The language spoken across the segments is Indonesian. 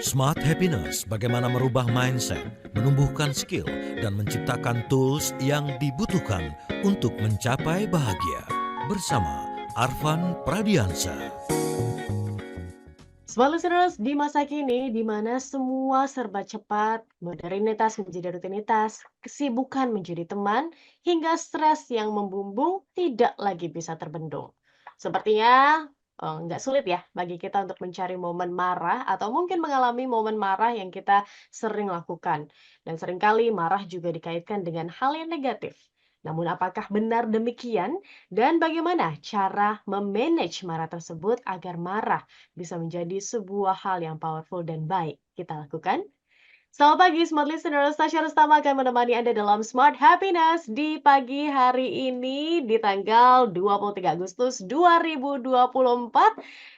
Smart Happiness, bagaimana merubah mindset, menumbuhkan skill, dan menciptakan tools yang dibutuhkan untuk mencapai bahagia. Bersama Arfan Pradiansa. Smart listeners, di masa kini di mana semua serba cepat, modernitas menjadi rutinitas, kesibukan menjadi teman, hingga stres yang membumbung tidak lagi bisa terbendung. Sepertinya nggak sulit ya bagi kita untuk mencari momen marah atau mungkin mengalami momen marah yang kita sering lakukan. Dan seringkali marah juga dikaitkan dengan hal yang negatif. Namun apakah benar demikian? Dan bagaimana cara memanage marah tersebut agar marah bisa menjadi sebuah hal yang powerful dan baik kita lakukan? Selamat pagi Smart Listeners, Tasya Rustama akan menemani Anda dalam Smart Happiness di pagi hari ini di tanggal 23 Agustus 2024.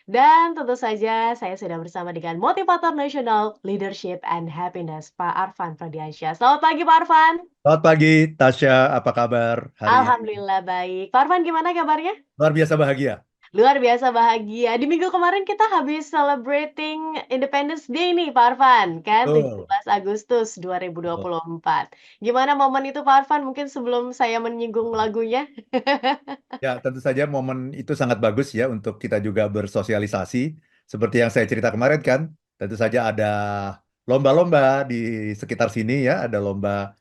Dan tentu saja saya sudah bersama dengan motivator nasional Leadership and Happiness, Pak Arfan Pradiansyah. Selamat pagi Pak Arfan. Selamat pagi, Tasya. Apa kabar hari ini? Alhamdulillah baik. Pak Arfan gimana kabarnya? Luar biasa bahagia. Luar biasa bahagia. Di minggu kemarin kita habis celebrating Independence Day nih, Pak Arfan, kan Betul. 17 Agustus Betul. 2024. Gimana momen itu, Pak Arfan? Mungkin sebelum saya menyinggung lagunya. Ya, tentu saja momen itu sangat bagus ya untuk kita juga bersosialisasi. Seperti yang saya cerita kemarin kan, tentu saja ada lomba-lomba di sekitar sini ya, ada lomba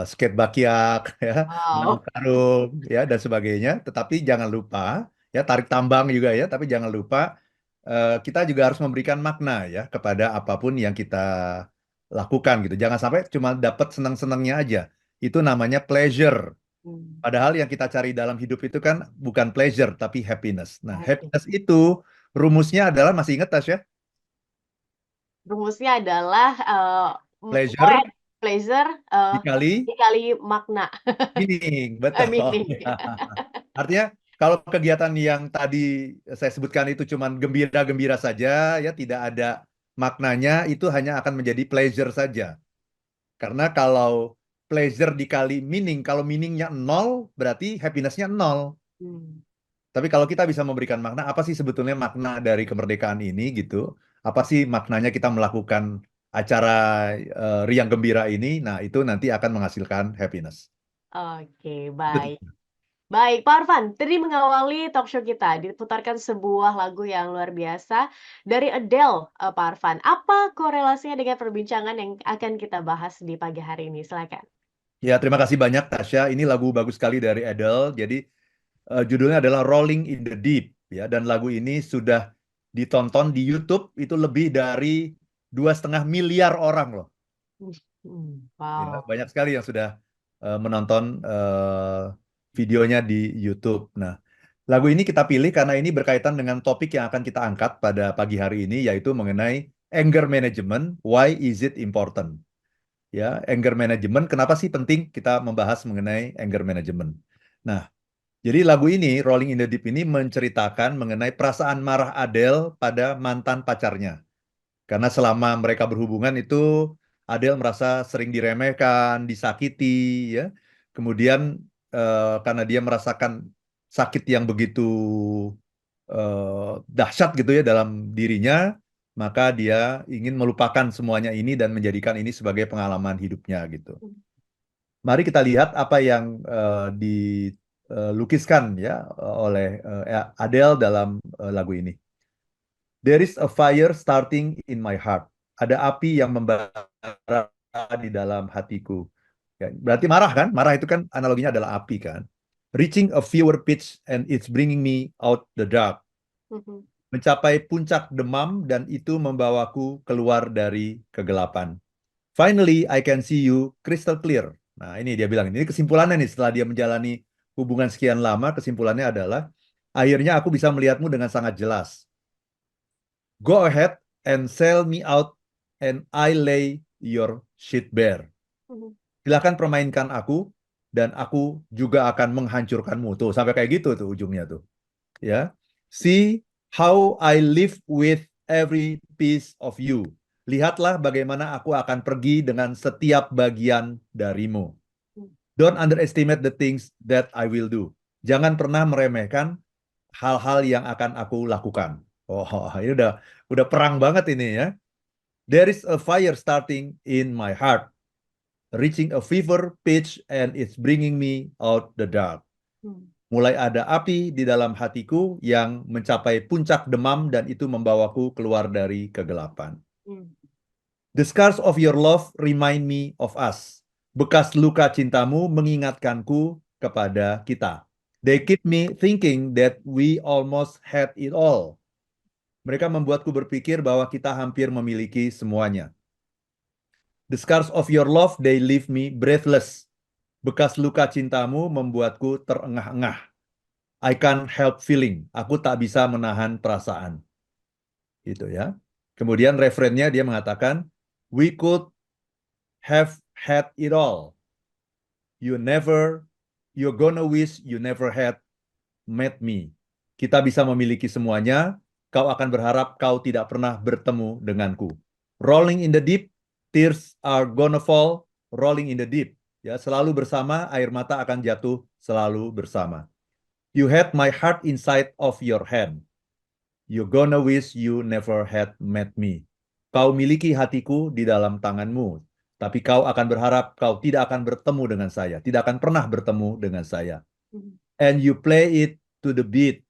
skate bakyak ya, main Wow. karung ya dan sebagainya. Tetapi jangan lupa ya tarik tambang juga ya, tapi jangan lupa kita juga harus memberikan makna ya kepada apapun yang kita lakukan gitu. Jangan sampai cuma dapat senang-senangnya aja. Itu namanya pleasure. Hmm, Padahal yang kita cari dalam hidup itu kan bukan pleasure, tapi happiness. Nah, happy. happiness itu rumusnya adalah, masih ingat Tasya? Rumusnya adalah Pleasure pleasure dikali dikali makna. meaning. Betul. Meaning. Artinya, kalau kegiatan yang tadi saya sebutkan itu cuma gembira-gembira saja, ya tidak ada maknanya, itu hanya akan menjadi pleasure saja. Karena kalau pleasure dikali meaning, kalau meaningnya nol, berarti happinessnya nol. Hmm. Tapi kalau kita bisa memberikan makna, apa sih sebetulnya makna dari kemerdekaan ini gitu? Apa sih maknanya kita melakukan acara riang gembira ini? Nah, itu nanti akan menghasilkan happiness. Oke, Betul. baik. Baik, Pak Arfan, tadi mengawali talk show kita diputarkan sebuah lagu yang luar biasa dari Adele, Pak Arfan. Apa korelasinya dengan perbincangan yang akan kita bahas di pagi hari ini? Silakan. Ya, terima kasih banyak Tasya. Ini lagu bagus sekali dari Adele. Jadi judulnya adalah Rolling in the Deep ya. Dan lagu ini sudah ditonton di YouTube itu lebih dari 2,5 miliar orang loh. Ya, Wow. banyak sekali yang sudah menonton videonya di YouTube. Nah, lagu ini kita pilih karena ini berkaitan dengan topik yang akan kita angkat pada pagi hari ini, yaitu mengenai anger management. Why is it important? Ya, anger management. Kenapa sih penting kita membahas mengenai anger management? Nah, jadi lagu ini, Rolling in the Deep ini menceritakan mengenai perasaan marah Adele pada mantan pacarnya. Karena selama mereka berhubungan itu Adele merasa sering diremehkan, disakiti, ya. Kemudian karena dia merasakan sakit yang begitu dahsyat gitu ya dalam dirinya, maka dia ingin melupakan semuanya ini dan menjadikan ini sebagai pengalaman hidupnya gitu. Mari kita lihat apa yang dilukiskan ya oleh Adele dalam lagu ini. There is a fire starting in my heart. Ada api yang membara di dalam hatiku. Ya, berarti marah kan? Marah itu kan analoginya adalah api kan. Reaching a fever pitch and it's bringing me out the dark. Mhm. Mencapai puncak demam dan itu membawaku keluar dari kegelapan. Finally, I can see you crystal clear. Nah, ini dia bilang. Ini kesimpulannya nih setelah dia menjalani hubungan sekian lama, kesimpulannya adalah akhirnya aku bisa melihatmu dengan sangat jelas. Go ahead and sell me out and I lay your shit bare. Mhm. Silakan permainkan aku dan aku juga akan menghancurkanmu. Tuh, sampai kayak gitu tuh ujungnya tuh. Ya. See how I live with every piece of you. Lihatlah bagaimana aku akan pergi dengan setiap bagian darimu. Don't underestimate the things that I will do. Jangan pernah meremehkan hal-hal yang akan aku lakukan. Oh, ini udah perang banget ini ya. There is a fire starting in my heart, reaching a fever pitch and it's bringing me out the dark. Hmm. Mulai ada api di dalam hatiku yang mencapai puncak demam dan itu membawaku keluar dari kegelapan. Hmm. The scars of your love remind me of us. Bekas luka cintamu mengingatkanku kepada kita. They keep me thinking that we almost had it all. Mereka membuatku berpikir bahwa kita hampir memiliki semuanya. The scars of your love, they leave me breathless. Bekas luka cintamu membuatku terengah-engah. I can't help feeling. Aku tak bisa menahan perasaan. Gitu ya. Kemudian referennya dia mengatakan, we could have had it all. You're gonna wish you never had met me. Kita bisa memiliki semuanya, kau akan berharap kau tidak pernah bertemu denganku. Rolling in the deep, tears are gonna fall, rolling in the deep. Ya, selalu bersama, air mata akan jatuh selalu bersama. You had my heart inside of your hand. You gonna wish you never had met me. Kau miliki hatiku di dalam tanganmu, tapi kau akan berharap kau tidak akan bertemu dengan saya, tidak akan pernah bertemu dengan saya. And you play it to the beat.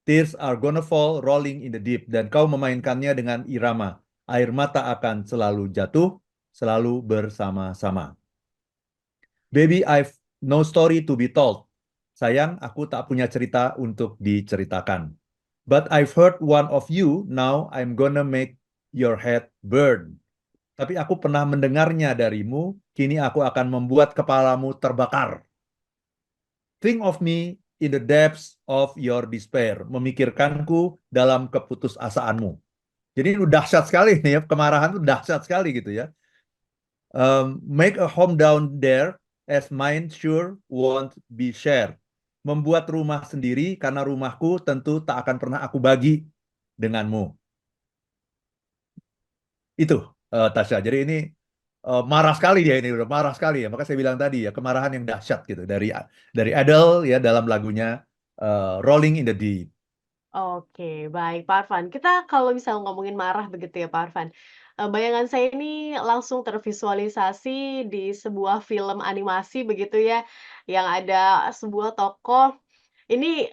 Tears are gonna fall rolling in the deep. Dan kau memainkannya dengan irama. Air mata akan selalu jatuh, selalu bersama-sama. Baby, I've no story to be told. Sayang, aku tak punya cerita untuk diceritakan. But I've heard one of you, now I'm gonna make your head burn. Tapi aku pernah mendengarnya darimu, kini aku akan membuat kepalamu terbakar. Think of me in the depths of your despair. Memikirkanku dalam keputusasaanmu. Jadi itu dahsyat sekali nih ya, kemarahan itu dahsyat sekali gitu ya. Make a home down there, as mine sure won't be shared. Membuat rumah sendiri karena rumahku tentu tak akan pernah aku bagi denganmu. Itu Tasya. Jadi ini marah sekali dia ini, udah marah sekali ya. Maka saya bilang tadi ya, kemarahan yang dahsyat gitu dari Adele ya dalam lagunya Rolling in the Deep. Oke, baik Pak Arfan. Kita kalau misal ngomongin marah begitu ya Pak Arfan, bayangan saya ini langsung tervisualisasi di sebuah film animasi begitu ya, yang ada sebuah tokoh, ini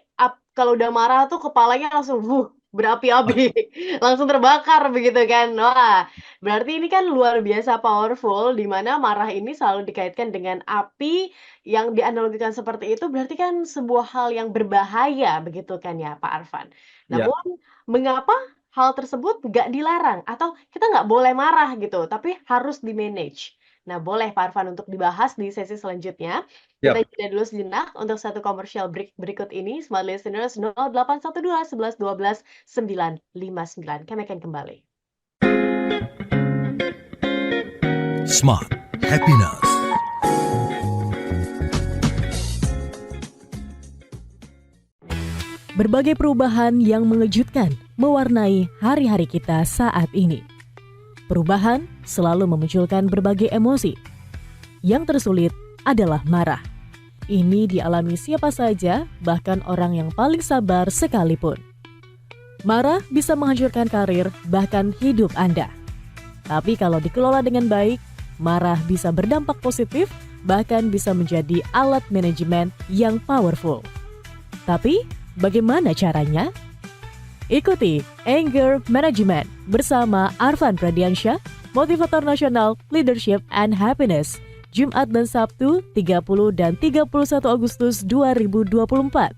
kalau udah marah tuh kepalanya langsung berapi-api, langsung terbakar begitu kan. Wah, berarti ini kan luar biasa powerful, di mana marah ini selalu dikaitkan dengan api, yang dianalogikan seperti itu berarti kan sebuah hal yang berbahaya begitu kan ya Pak Arfan. Ya, Namun mengapa hal tersebut nggak dilarang atau kita nggak boleh marah gitu, tapi harus di-manage? Nah boleh Pak Arfan untuk dibahas di sesi selanjutnya. Kita ya. jeda dulu sejenak untuk satu commercial break berikut ini. Smart Listeners 0812 11 12 959. Kami akan kembali. Smart Happiness. Berbagai perubahan yang mengejutkan mewarnai hari-hari kita saat ini. Perubahan selalu memunculkan berbagai emosi. Yang tersulit adalah marah. Ini dialami siapa saja, bahkan orang yang paling sabar sekalipun. Marah bisa menghancurkan karir, bahkan hidup Anda. Tapi kalau dikelola dengan baik, marah bisa berdampak positif, bahkan bisa menjadi alat manajemen yang powerful. Tapi, bagaimana caranya? Ikuti Anger Management bersama Arfan Pradiansyah, Motivator Nasional Leadership and Happiness, Jumat dan Sabtu 30 dan 31 Agustus 2024.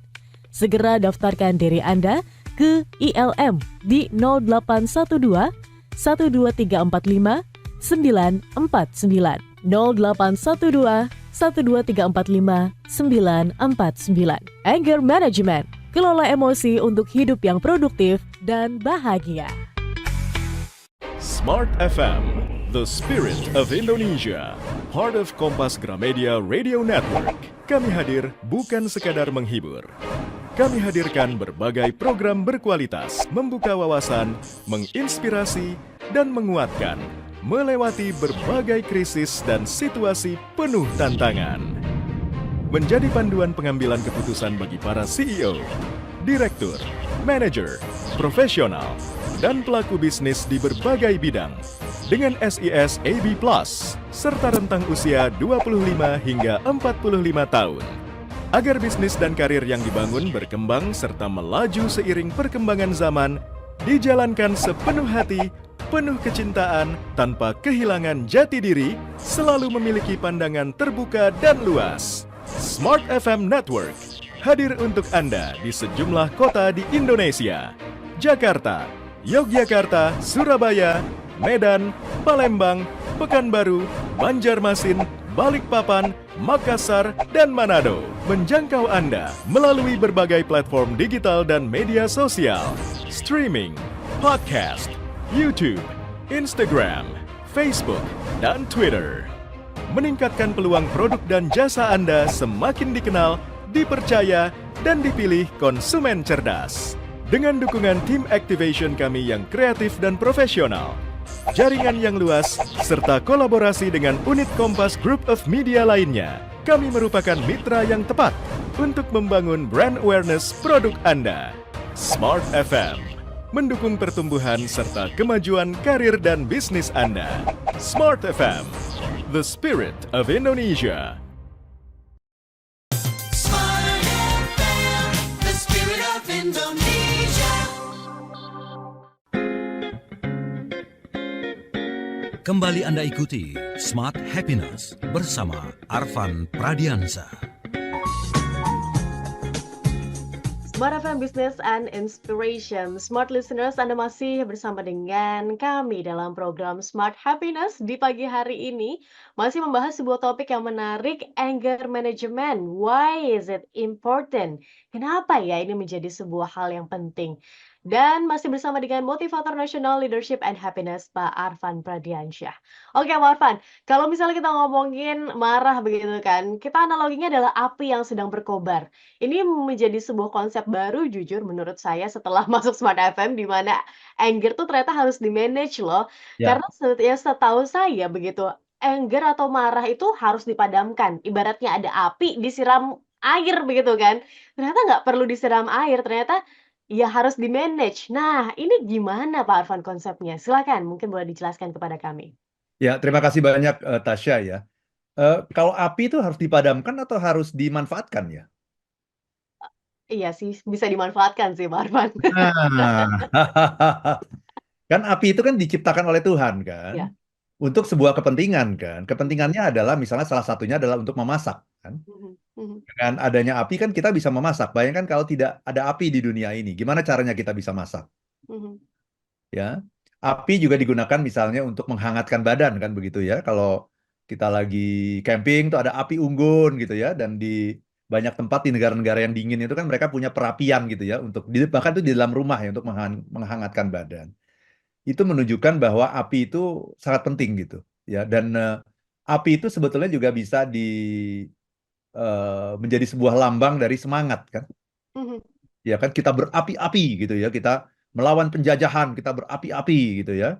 Segera daftarkan diri Anda ke ILM di 0812 12345 949 0812 12345 949. Anger Management, kelola emosi untuk hidup yang produktif dan bahagia. Smart FM, the spirit of Indonesia, part of Kompas Gramedia Radio Network. Kami hadir bukan sekadar menghibur. Kami hadirkan berbagai program berkualitas, membuka wawasan, menginspirasi, dan menguatkan, melewati berbagai krisis dan situasi penuh tantangan. Menjadi panduan pengambilan keputusan bagi para CEO, direktur, manajer, profesional, dan pelaku bisnis di berbagai bidang dengan SIS AB+, serta rentang usia 25 hingga 45 tahun. Agar bisnis dan karir yang dibangun berkembang serta melaju seiring perkembangan zaman, dijalankan sepenuh hati, penuh kecintaan, tanpa kehilangan jati diri, selalu memiliki pandangan terbuka dan luas. Smart FM Network hadir untuk Anda di sejumlah kota di Indonesia. Jakarta, Yogyakarta, Surabaya, Medan, Palembang, Pekanbaru, Banjarmasin, Balikpapan, Makassar, dan Manado. Menjangkau Anda melalui berbagai platform digital dan media sosial, streaming, podcast, YouTube, Instagram, Facebook, dan Twitter. Meningkatkan peluang produk dan jasa Anda semakin dikenal, dipercaya, dan dipilih konsumen cerdas. Dengan dukungan tim activation kami yang kreatif dan profesional, jaringan yang luas, serta kolaborasi dengan unit Kompas Group of Media lainnya, kami merupakan mitra yang tepat untuk membangun brand awareness produk Anda. Smart FM mendukung pertumbuhan serta kemajuan karir dan bisnis Anda. Smart FM, the spirit of Indonesia. Smart FM, the spirit of Indonesia. Kembali Anda ikuti Smart Happiness bersama Arfan Pradiansa. Smart FM Business and Inspiration. Smart listeners, Anda masih bersama dengan kami dalam program Smart Happiness di pagi hari ini. Masih membahas sebuah topik yang menarik, anger management. Why is it important? Kenapa ya ini menjadi sebuah hal yang penting? Dan masih bersama dengan motivator nasional leadership and happiness Pak Arfan Pradiansyah. Oke Pak Arfan, kalau misalnya kita ngomongin marah begitu kan, kita analoginya adalah api yang sedang berkobar. Ini menjadi sebuah konsep baru jujur menurut saya setelah masuk Smart FM, di mana anger tuh ternyata harus di-manage loh. Ya. Karena setahu saya begitu, anger atau marah itu harus dipadamkan. Ibaratnya ada api disiram air begitu kan. Ternyata nggak perlu disiram air, ternyata ya harus di-manage. Nah, ini gimana Pak Arfan konsepnya? Silakan, mungkin boleh dijelaskan kepada kami. Ya, terima kasih banyak Tasya ya. Kalau api itu harus dipadamkan atau harus dimanfaatkan ya? Iya sih, bisa dimanfaatkan sih Pak Arfan. Nah, kan api itu kan diciptakan oleh Tuhan kan, Ya. untuk sebuah kepentingan kan. Kepentingannya adalah misalnya salah satunya adalah untuk memasak kan. Mhm, mhm, Dengan adanya api kan kita bisa memasak. Bayangkan kalau tidak ada api di dunia ini, gimana caranya kita bisa masak? mhm, Ya, api juga digunakan misalnya untuk menghangatkan badan kan begitu ya. Kalau kita lagi camping tuh ada api unggun gitu ya, dan di banyak tempat di negara-negara yang dingin itu kan mereka punya perapian gitu ya, untuk bahkan tuh di dalam rumah ya untuk menghangatkan badan. Itu menunjukkan bahwa api itu sangat penting gitu ya, dan api itu sebetulnya juga bisa menjadi sebuah lambang dari semangat kan. mhm, Ya kan, kita berapi-api gitu ya, kita melawan penjajahan, kita berapi-api gitu ya,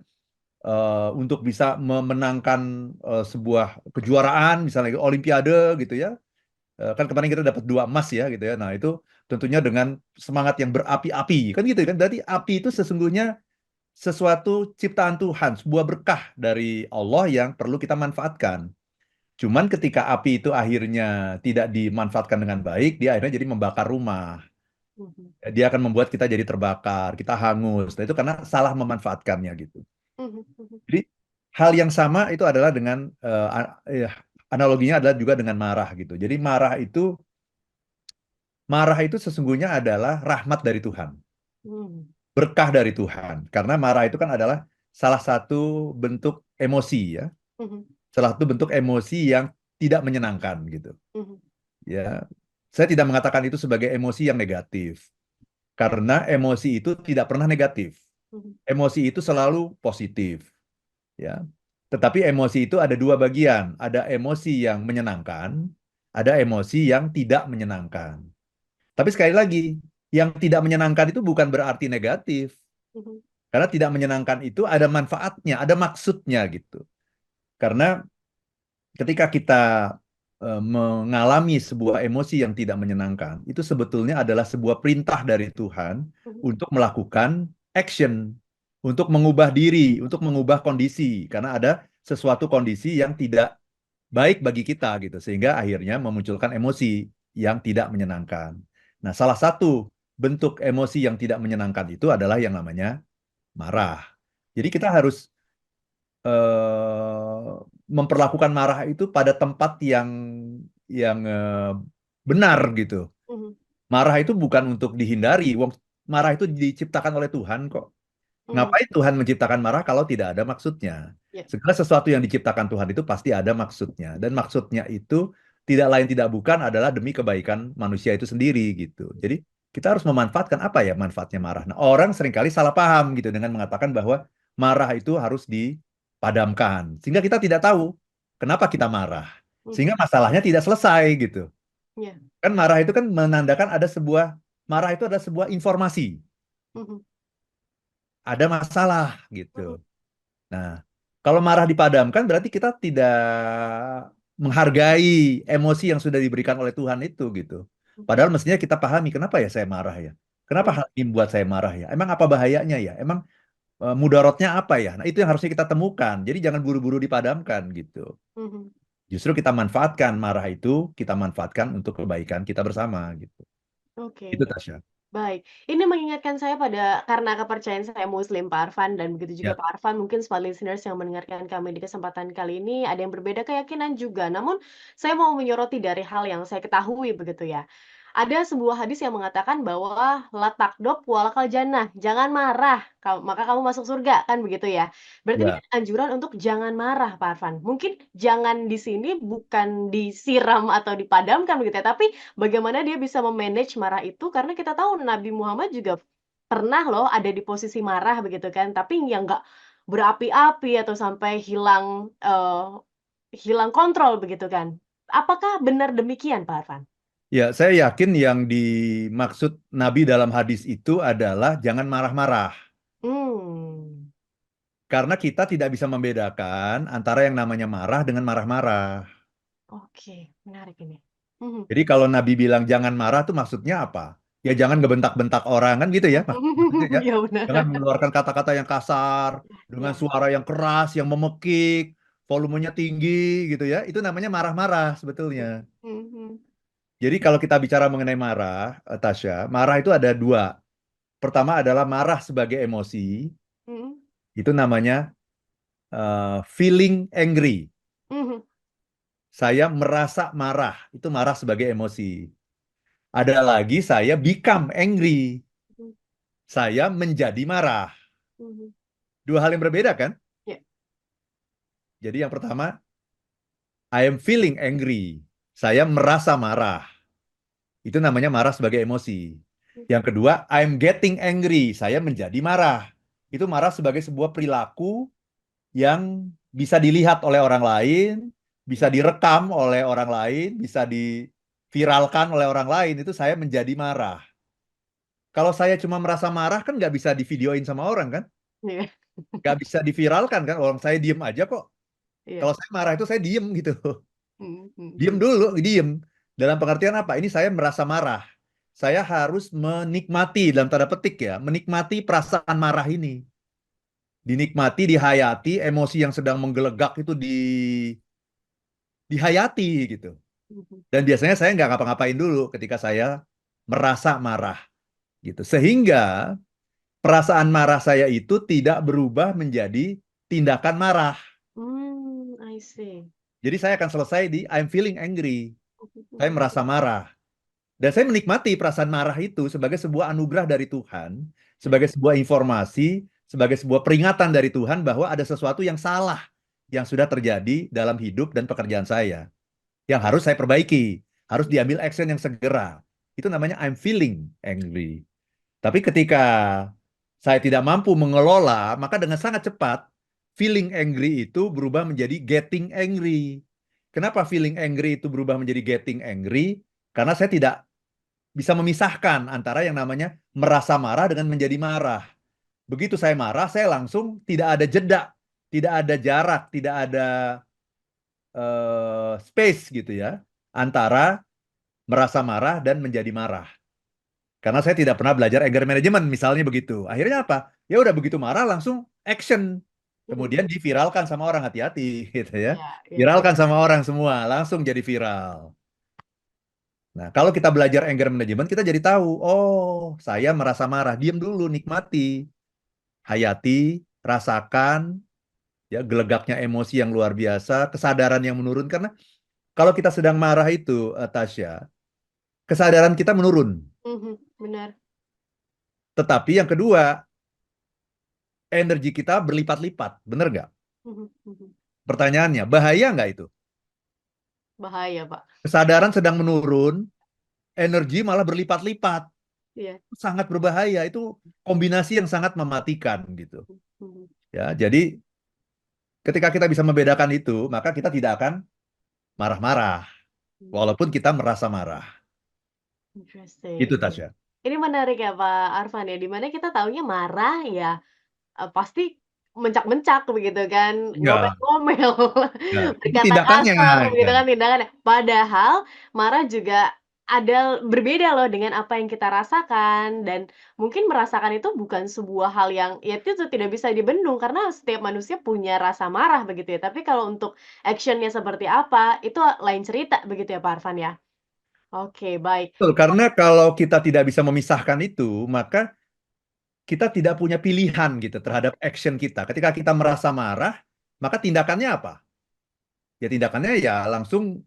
untuk bisa memenangkan sebuah kejuaraan, misalnya Olimpiade gitu ya. Kan kemarin kita dapat 2 emas ya gitu ya. Nah itu tentunya dengan semangat yang berapi-api kan gitu kan. Berarti api itu sesungguhnya sesuatu ciptaan Tuhan, sebuah berkah dari Allah yang perlu kita manfaatkan. Cuman ketika api itu akhirnya tidak dimanfaatkan dengan baik, dia akhirnya jadi membakar rumah. mhm, Dia akan membuat kita jadi terbakar, kita hangus. Nah, itu karena salah memanfaatkannya gitu. mhm, mhm, Jadi hal yang sama itu adalah dengan analoginya adalah juga dengan marah gitu. Jadi marah itu sesungguhnya adalah rahmat dari Tuhan, mhm, berkah dari Tuhan. Karena marah itu kan adalah salah satu bentuk emosi ya, mhm, salah satu bentuk emosi yang tidak menyenangkan gitu. mhm, Ya, saya tidak mengatakan itu sebagai emosi yang negatif, karena emosi itu tidak pernah negatif. mhm, Emosi itu selalu positif, ya. Tetapi emosi itu ada 2 bagian, ada emosi yang menyenangkan, ada emosi yang tidak menyenangkan. Tapi sekali lagi, yang tidak menyenangkan itu bukan berarti negatif, mhm, karena tidak menyenangkan itu ada manfaatnya, ada maksudnya gitu. Karena ketika kita mengalami sebuah emosi yang tidak menyenangkan, itu sebetulnya adalah sebuah perintah dari Tuhan untuk melakukan action, untuk mengubah diri, untuk mengubah kondisi, karena ada sesuatu kondisi yang tidak baik bagi kita gitu, sehingga akhirnya memunculkan emosi yang tidak menyenangkan. Nah, salah satu bentuk emosi yang tidak menyenangkan itu adalah yang namanya marah. Jadi kita harus memperlakukan marah itu pada tempat yang benar gitu. Mhm, Marah itu bukan untuk dihindari. Wong marah itu diciptakan oleh Tuhan kok. mhm, Ngapain Tuhan menciptakan marah kalau tidak ada maksudnya? ya, Segala sesuatu yang diciptakan Tuhan itu pasti ada maksudnya. Dan maksudnya itu tidak lain tidak bukan adalah demi kebaikan manusia itu sendiri gitu. Jadi kita harus memanfaatkan apa ya manfaatnya marah. Nah, orang seringkali salah paham gitu dengan mengatakan bahwa marah itu harus dipadamkan. Sehingga kita tidak tahu kenapa kita marah. mhm, Sehingga masalahnya tidak selesai gitu. ya, Kan marah itu kan menandakan ada sebuah, marah itu adalah sebuah informasi. mhm, Ada masalah mhm, gitu. Nah, kalau marah dipadamkan berarti kita tidak menghargai emosi yang sudah diberikan oleh Tuhan itu gitu. mhm, Padahal mestinya kita pahami kenapa ya saya marah ya? Kenapa mhm, hal ini membuat saya marah ya? Emang apa bahayanya ya? Emang mudaratnya apa ya? Nah, itu yang harusnya kita temukan. Jadi jangan buru-buru dipadamkan gitu. mhm. Justru kita manfaatkan marah itu, kita manfaatkan untuk kebaikan kita bersama gitu. Itu Oke. Tasya. Baik, ini mengingatkan saya karena kepercayaan saya Muslim, Pak Arfan, dan begitu juga Ya, Pak Arfan, mungkin semua listeners yang mendengarkan kami di kesempatan kali ini ada yang berbeda keyakinan juga. Namun, saya mau menyoroti dari hal yang saya ketahui begitu ya. Ada sebuah hadis yang mengatakan bahwa la takdob walakal jannah, jangan marah, maka kamu masuk surga, kan begitu ya. Berarti ini ya. kan anjuran untuk jangan marah, Pak Arfan. Mungkin jangan di sini bukan disiram atau dipadamkan begitu ya, tapi bagaimana dia bisa me-manage marah itu, karena kita tahu Nabi Muhammad juga pernah loh ada di posisi marah begitu kan, tapi yang nggak berapi-api atau sampai hilang kontrol begitu kan. Apakah benar demikian, Pak Arfan? Ya, saya yakin yang dimaksud Nabi dalam hadis itu adalah jangan marah-marah. Hmm, Karena kita tidak bisa membedakan antara yang namanya marah dengan marah-marah. oke, menarik ini. Mhm. Jadi kalau Nabi bilang jangan marah tuh maksudnya apa? Ya jangan ngebentak-bentak orang kan gitu ya, maksudnya ya. Iya benar. Jangan mengeluarkan kata-kata yang kasar, dengan Iya. suara yang keras, yang memekik, volumenya tinggi gitu ya. Itu namanya marah-marah sebetulnya. Mhm. Jadi kalau kita bicara mengenai marah, Tasya, marah itu ada dua. Pertama adalah marah sebagai emosi, Mhm. itu namanya feeling angry. Mhm. Saya merasa marah, itu marah sebagai emosi. Ada lagi saya become angry, Mhm. saya menjadi marah. Mhm. Dua hal yang berbeda kan? Ya. Jadi yang pertama, I am feeling angry, saya merasa marah. Itu namanya marah sebagai emosi. Yang kedua, I'm getting angry, saya menjadi marah. Itu marah sebagai sebuah perilaku yang bisa dilihat oleh orang lain, bisa direkam oleh orang lain, bisa diviralkan oleh orang lain, itu saya menjadi marah. Kalau saya cuma merasa marah kan nggak bisa divideoin sama orang kan? Iya. Nggak bisa diviralkan kan? Orang saya diem aja kok. Iya. Kalau saya marah itu saya diem gitu. Mhm. Diem Mhm. dulu, diem. Dalam pengertian apa? Ini saya merasa marah. Saya harus menikmati, dalam tanda petik ya, menikmati perasaan marah ini. Dinikmati, dihayati, emosi yang sedang menggelegak itu dihayati gitu. Mhm. Dan biasanya saya nggak ngapa-ngapain dulu ketika saya merasa marah gitu. Sehingga perasaan marah saya itu tidak berubah menjadi tindakan marah. I see. Jadi saya akan selesai di I'm feeling angry. Saya Mhm. merasa marah. Dan saya menikmati perasaan marah itu sebagai sebuah anugerah dari Tuhan, Ya. sebagai sebuah informasi, sebagai sebuah peringatan dari Tuhan bahwa ada sesuatu yang salah yang sudah terjadi dalam hidup dan pekerjaan saya. Yang harus saya perbaiki, harus diambil action yang segera. Itu namanya I'm feeling angry. Tapi ketika saya tidak mampu mengelola, maka dengan sangat cepat feeling angry itu berubah menjadi getting angry. Kenapa feeling angry itu berubah menjadi getting angry? Karena saya tidak bisa memisahkan antara yang namanya merasa marah dengan menjadi marah. Begitu saya marah, saya langsung tidak ada jeda, tidak ada jarak, tidak ada space gitu ya. antara merasa marah dan menjadi marah. Karena saya tidak pernah belajar anger management, misalnya begitu. Akhirnya apa? Ya udah begitu marah langsung action. Kemudian diviralkan sama orang, hati-hati gitu ya. Ya, ya. Viralkan sama orang semua, langsung jadi viral. Nah, kalau kita belajar anger management, kita jadi tahu, oh, saya merasa marah, diam dulu, nikmati, hayati, rasakan, ya gelegaknya emosi yang luar biasa, kesadaran yang menurun. Karena kalau kita sedang marah itu, Tasya, kesadaran kita menurun. Benar. Tetapi yang kedua, energi kita berlipat-lipat, bener nggak? Pertanyaannya, bahaya nggak itu? Bahaya, Pak. Kesadaran sedang menurun, energi malah berlipat-lipat. Iya. Sangat berbahaya, itu kombinasi yang sangat mematikan gitu. Ya, jadi ketika kita bisa membedakan itu, maka kita tidak akan marah-marah, walaupun kita merasa marah. Interesting. Itu Tasya. Ini menarik ya Pak Arfan ya, dimana kita taunya marah ya pasti mencak-mencak begitu kan, Iya. ngomel-ngomel, Ya, itu berkata tindakannya. kasar begitu Ya. kan tindakannya. Padahal marah juga ada berbeda loh dengan apa yang kita rasakan dan mungkin merasakan itu bukan sebuah hal yang ya itu tidak bisa dibendung karena setiap manusia punya rasa marah begitu ya. Tapi kalau untuk action-nya seperti apa, itu lain cerita begitu ya Pak Arfan ya? Oke, baik. Betul, karena kalau kita tidak bisa memisahkan itu, maka kita tidak punya pilihan gitu terhadap action kita. Ketika kita merasa marah, maka tindakannya apa? Ya tindakannya ya langsung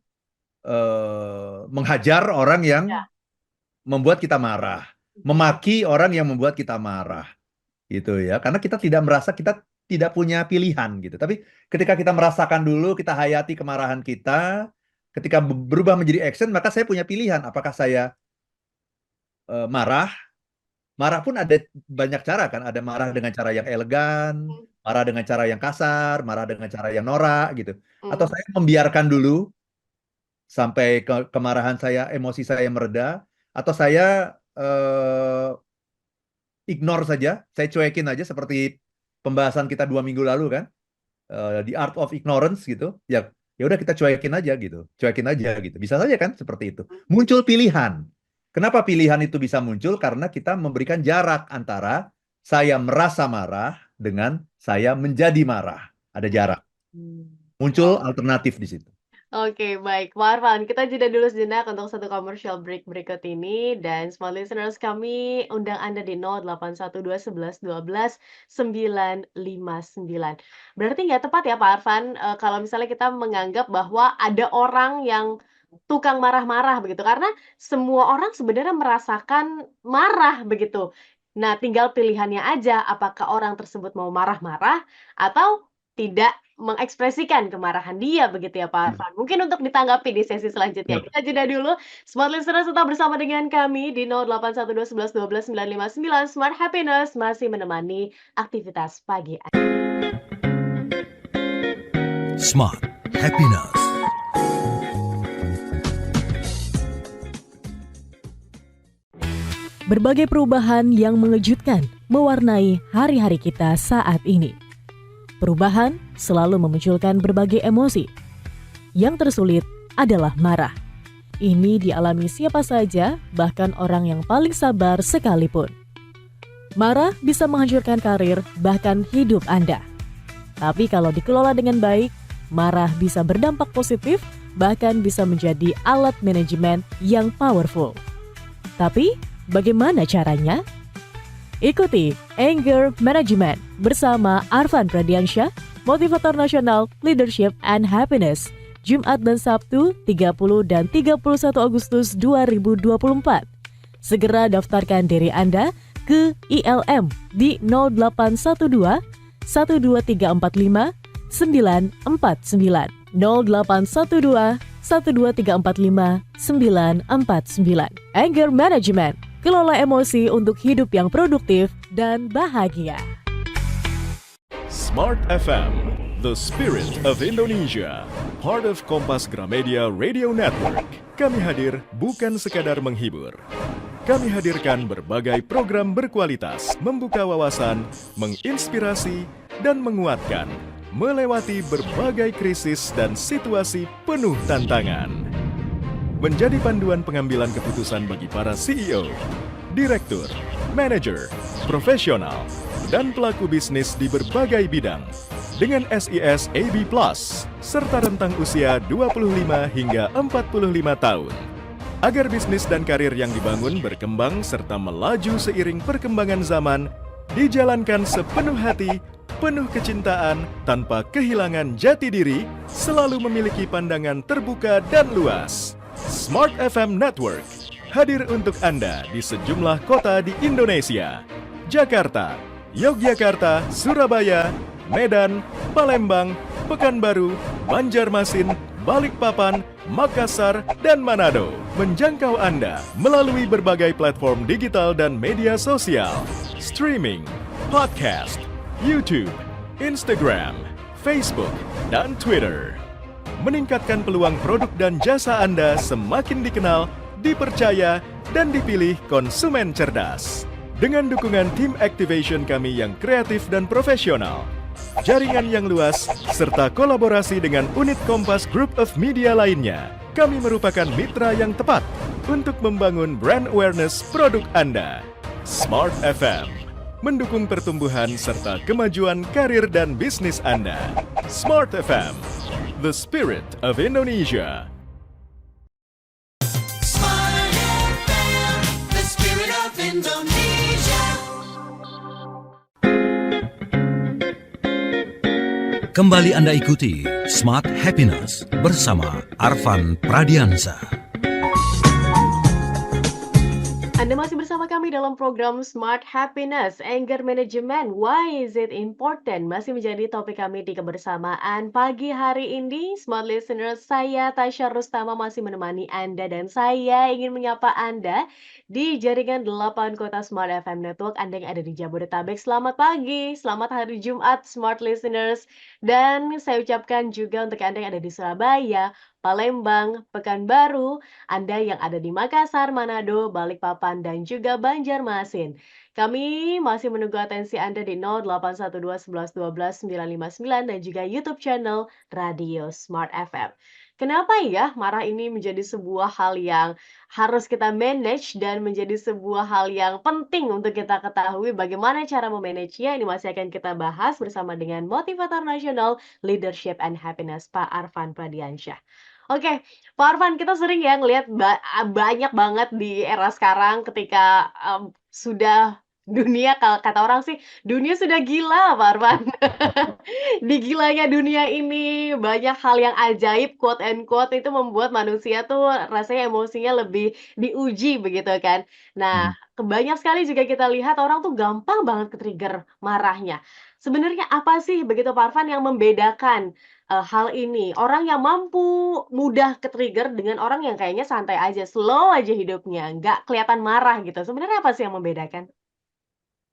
menghajar orang yang Ya. membuat kita marah, memaki orang yang membuat kita marah, gitu ya. Karena kita tidak merasa, kita tidak punya pilihan gitu. Tapi ketika kita merasakan dulu, kita hayati kemarahan kita, ketika berubah menjadi action, maka saya punya pilihan. Apakah saya marah? Marah pun ada banyak cara kan. Ada marah dengan cara yang elegan, marah dengan cara yang kasar, marah dengan cara yang norak gitu. Atau saya membiarkan dulu sampai kemarahan saya, emosi saya mereda, atau saya ignore saja, saya cuekin aja seperti pembahasan kita 2 minggu lalu kan, The Art of Ignorance gitu. Ya udah kita cuekin aja gitu, Bisa saja kan seperti itu. Muncul pilihan. Kenapa pilihan itu bisa muncul? Karena kita memberikan jarak antara saya merasa marah dengan saya menjadi marah. Ada jarak. Muncul alternatif di situ. Oke, baik. Pak Arfan, kita jeda dulu sejenak untuk satu commercial break berikut ini. Dan smart listeners kami undang Anda di 0812 11 12 959. Berarti nggak tepat ya Pak Arfan, kalau misalnya kita menganggap bahwa ada orang yang tukang marah-marah begitu. Karena semua orang sebenarnya merasakan marah begitu. Nah, tinggal pilihannya aja apakah orang tersebut mau marah-marah atau tidak mengekspresikan kemarahan dia begitu ya Pak Arfan. Mungkin untuk ditanggapi di sesi selanjutnya. Kita jeda dulu. Smart listeners tetap bersama dengan kami di 0812 11 12 959. Smart Happiness masih menemani aktivitas pagi Anda. Smart Happiness. Berbagai perubahan yang mengejutkan mewarnai hari-hari kita saat ini. Perubahan selalu memunculkan berbagai emosi. Yang tersulit adalah marah. Ini dialami siapa saja, bahkan orang yang paling sabar sekalipun. Marah bisa menghancurkan karir, bahkan hidup Anda. Tapi kalau dikelola dengan baik, marah bisa berdampak positif, bahkan bisa menjadi alat manajemen yang powerful. Tapi, bagaimana caranya? Ikuti Anger Management bersama Arfan Pradiansyah, Motivator Nasional Leadership and Happiness, Jumat dan Sabtu 30 dan 31 Agustus 2024. Segera daftarkan diri Anda ke ILM di 0812 12345 949 0812 12345 949. Anger Management, kelola emosi untuk hidup yang produktif dan bahagia. Smart FM, the spirit of Indonesia, part of Kompas Gramedia Radio Network. Kami hadir bukan sekadar menghibur. Kami hadirkan berbagai program berkualitas, membuka wawasan, menginspirasi, dan menguatkan, melewati berbagai krisis dan situasi penuh tantangan. menjadi panduan pengambilan keputusan bagi para CEO, direktur, manajer, profesional, dan pelaku bisnis di berbagai bidang. Dengan SIS AB Plus, serta rentang usia 25 hingga 45 tahun. Agar bisnis dan karir yang dibangun berkembang serta melaju seiring perkembangan zaman, dijalankan sepenuh hati, penuh kecintaan, tanpa kehilangan jati diri, selalu memiliki pandangan terbuka dan luas. Smart FM Network hadir untuk Anda di sejumlah kota di Indonesia. Jakarta, Yogyakarta, Surabaya, Medan, Palembang, Pekanbaru, Banjarmasin, Balikpapan, Makassar, dan Manado. Menjangkau Anda melalui berbagai platform digital dan media sosial, streaming, podcast, YouTube, Instagram, Facebook, dan Twitter. Meningkatkan peluang produk dan jasa Anda semakin dikenal, dipercaya, dan dipilih konsumen cerdas. Dengan dukungan tim activation kami yang kreatif dan profesional, jaringan yang luas, serta kolaborasi dengan unit Kompas Group of Media lainnya, kami merupakan mitra yang tepat untuk membangun brand awareness produk Anda. Smart FM mendukung pertumbuhan serta kemajuan karir dan bisnis Anda. Smart FM, the spirit of Indonesia. Smart FM, the spirit of Indonesia. Kembali Anda ikuti Smart Happiness bersama Arfan Pradiansa. Anda masih bersama kami dalam program Smart Happiness, Anger Management, Why is it important? Masih menjadi topik kami di kebersamaan pagi hari ini. Smart Listeners, saya Tasya Rustama masih menemani Anda dan saya ingin menyapa Anda di jaringan 8 kota Smart FM Network Anda yang ada di Jabodetabek. Selamat pagi, selamat hari Jumat Smart Listeners. Dan saya ucapkan juga untuk Anda yang ada di Surabaya, Palembang, Pekanbaru, Anda yang ada di Makassar, Manado, Balikpapan, dan juga Banjarmasin. Kami masih menunggu atensi Anda di 0812 11 12 959 dan juga YouTube channel Radio Smart FM. Kenapa ya marah ini menjadi sebuah hal yang harus kita manage dan menjadi sebuah hal yang penting untuk kita ketahui bagaimana cara memanagenya? Ini masih akan kita bahas bersama dengan motivator nasional Leadership and Happiness Pak Arfan Pradiansyah. Oke, Pak Arfan, kita sering ya ngelihat banyak banget di era sekarang ketika sudah dunia, kalau kata orang sih, dunia sudah gila, Pak Arfan. Di gilanya dunia ini banyak hal yang ajaib, quote and quote, itu membuat manusia tuh rasanya emosinya lebih diuji begitu kan. Nah, banyak sekali juga kita lihat orang tuh gampang banget ke-trigger marahnya. Sebenarnya apa sih begitu Pak Arfan yang membedakan hal ini? Orang yang mampu mudah ke-trigger dengan orang yang kayaknya santai aja, slow aja hidupnya, nggak kelihatan marah gitu. Sebenarnya apa sih yang membedakan?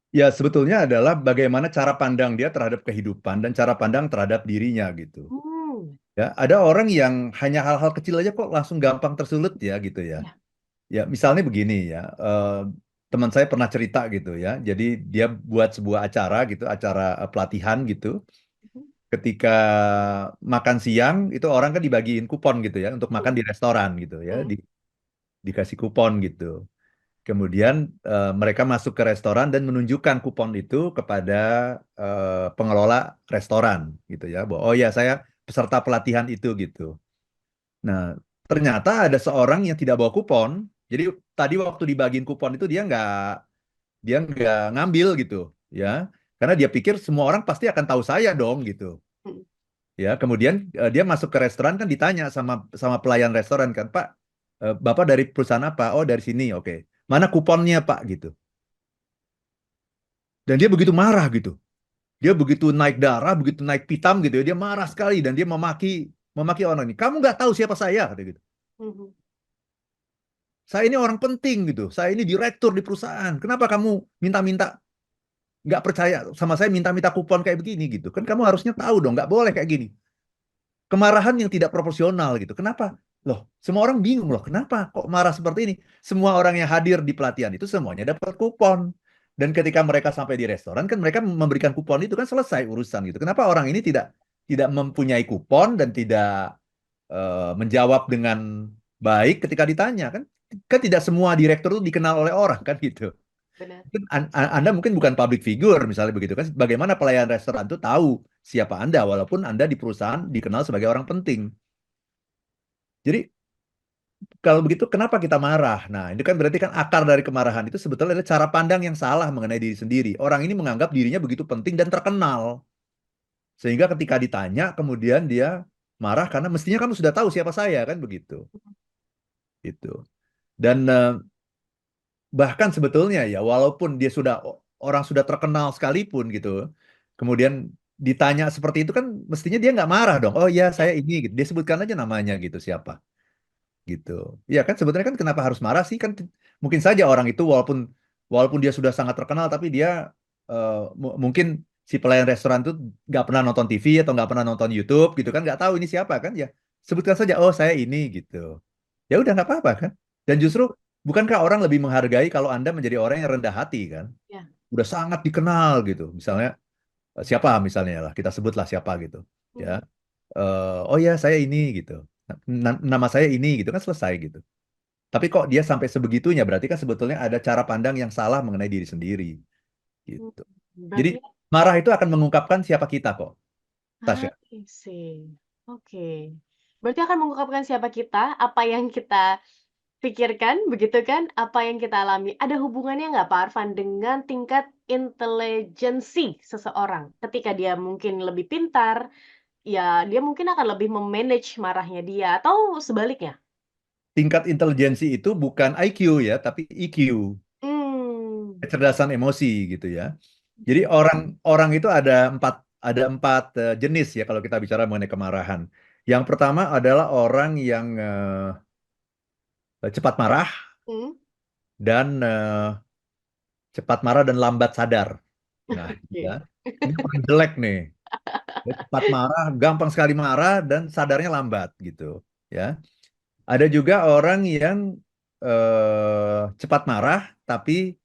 Ya, sebetulnya adalah bagaimana cara pandang dia terhadap kehidupan dan cara pandang terhadap dirinya gitu. Hmm, Ya, ada orang yang hanya hal-hal kecil aja kok langsung gampang tersulut ya gitu ya. ya. Ya, misalnya begini ya, teman saya pernah cerita gitu ya. Jadi dia buat sebuah acara gitu, acara pelatihan gitu. Mhm. Ketika makan siang itu orang kan dibagiin kupon gitu ya untuk makan di restoran gitu ya, Mhm. dikasih kupon gitu. Kemudian mereka masuk ke restoran dan menunjukkan kupon itu kepada pengelola restoran gitu ya. Bahwa, oh ya saya peserta pelatihan itu gitu. Nah, ternyata ada seorang yang tidak bawa kupon. Jadi tadi waktu dibagiin kupon itu dia nggak ngambil gitu ya. Karena dia pikir semua orang pasti akan tahu saya dong gitu. Mhm. Ya, kemudian dia masuk ke restoran kan ditanya sama pelayan restoran kan, Pak, Bapak dari perusahaan apa? Oh, dari sini. Oke. Mana kuponnya, Pak? Gitu. Dan dia begitu marah gitu. Dia begitu naik darah, begitu naik pitam gitu ya. Dia marah sekali dan dia memaki orang ini. Kamu nggak tahu siapa saya, kata gitu. Mhm. Saya ini orang penting gitu. Saya ini direktur di perusahaan. Kenapa kamu minta-minta nggak percaya sama saya, minta-minta kupon kayak begini gitu? Kan kamu harusnya tahu dong, nggak boleh kayak gini. Kemarahan yang tidak proporsional gitu. Kenapa? Loh, semua orang bingung loh. Kenapa kok marah seperti ini? Semua orang yang hadir di pelatihan itu semuanya dapat kupon. Dan ketika mereka sampai di restoran kan mereka memberikan kupon itu kan selesai urusan gitu. Kenapa orang ini tidak mempunyai kupon dan tidak menjawab dengan baik ketika ditanya kan. Kan tidak semua direktur itu dikenal oleh orang kan gitu. Benar. Mungkin Anda mungkin bukan public figure misalnya begitu kan. Bagaimana pelayan restoran itu tahu siapa Anda walaupun Anda di perusahaan dikenal sebagai orang penting. Jadi kalau begitu kenapa kita marah? Nah, itu kan berarti kan akar dari kemarahan itu sebetulnya adalah cara pandang yang salah mengenai diri sendiri. Orang ini menganggap dirinya begitu penting dan terkenal. Sehingga ketika ditanya kemudian dia marah karena mestinya kamu sudah tahu siapa saya kan begitu. Itu. Dan bahkan sebetulnya ya walaupun dia sudah orang sudah terkenal sekalipun gitu. Kemudian ditanya seperti itu kan mestinya dia nggak marah dong. Oh ya saya ini gitu. Dia sebutkan aja namanya gitu siapa. Gitu. Ya kan sebetulnya kan kenapa harus marah sih kan mungkin saja orang itu walaupun walaupun dia sudah sangat terkenal tapi dia mungkin si pelayan restoran itu nggak pernah nonton TV atau nggak pernah nonton YouTube gitu kan nggak tahu ini siapa kan ya sebutkan saja oh saya ini gitu ya udah nggak apa-apa kan dan justru bukankah orang lebih menghargai kalau Anda menjadi orang yang rendah hati kan Ya. udah sangat dikenal gitu misalnya siapa misalnya lah kita sebutlah siapa gitu ya Hmm. oh ya saya ini gitu nama saya ini gitu kan selesai gitu tapi kok dia sampai sebegitunya berarti kan sebetulnya ada cara pandang yang salah mengenai diri sendiri Hmm. gitu jadi Berarti, marah itu akan mengungkapkan siapa kita kok Tasya I see. Oke. Berarti akan mengungkapkan siapa kita, apa yang kita pikirkan, begitu kan? Apa yang kita alami. Ada hubungannya nggak Pak Arfan dengan tingkat intelijensi seseorang? Ketika dia mungkin lebih pintar, ya dia mungkin akan lebih memanage marahnya dia, atau sebaliknya? tingkat intelijensi itu bukan IQ ya tapi EQ Hmm. kecerdasan emosi gitu ya jadi Oke. orang itu ada empat jenis ya kalau kita bicara mengenai kemarahan yang pertama adalah orang yang cepat marah Hmm. dan cepat marah dan lambat sadar. Nah, ya, Oke. ini yang paling jelek nih. Ya, cepat marah, gampang sekali marah dan sadarnya lambat gitu. Ya, ada juga orang yang cepat marah tapi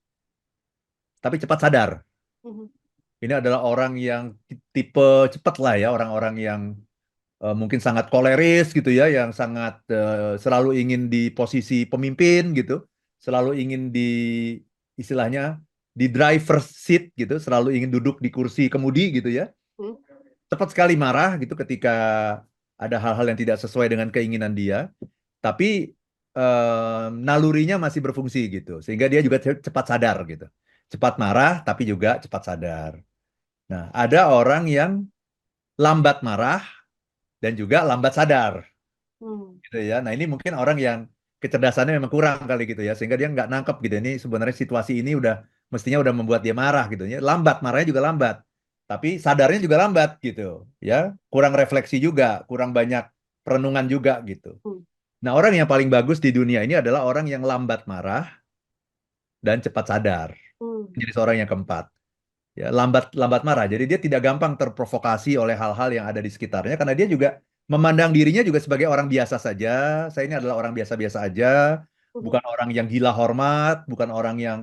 cepat sadar. Mhm. Ini adalah orang yang tipe cepat lah ya, orang-orang yang mungkin sangat koleris gitu ya, yang sangat selalu ingin di posisi pemimpin gitu, selalu ingin di istilahnya di driver's seat gitu, selalu ingin duduk di kursi kemudi gitu ya. Hmm. Cepat sekali marah gitu ketika ada hal-hal yang tidak sesuai dengan keinginan dia, tapi nalurinya masih berfungsi gitu, sehingga dia juga cepat sadar gitu. Cepat marah tapi juga cepat sadar. Nah, ada orang yang lambat marah dan juga lambat sadar. Hmm. Gitu ya. Nah ini mungkin orang yang kecerdasannya memang kurang kali gitu ya, sehingga dia nggak nangkep gitu. Ini sebenarnya situasi ini mestinya udah membuat dia marah gitu ya. Lambat, marahnya juga lambat, tapi sadarnya juga lambat gitu ya. Kurang refleksi juga, kurang banyak perenungan juga gitu. Hmm. Nah orang yang paling bagus di dunia ini adalah orang yang lambat marah dan cepat sadar. Hmm. Jadi seorang yang keempat. Ya, lambat lambat marah. Jadi dia tidak gampang terprovokasi oleh hal-hal yang ada di sekitarnya karena dia juga memandang dirinya juga sebagai orang biasa saja. Saya ini adalah orang biasa-biasa aja, Mhm. bukan orang yang gila hormat, bukan orang yang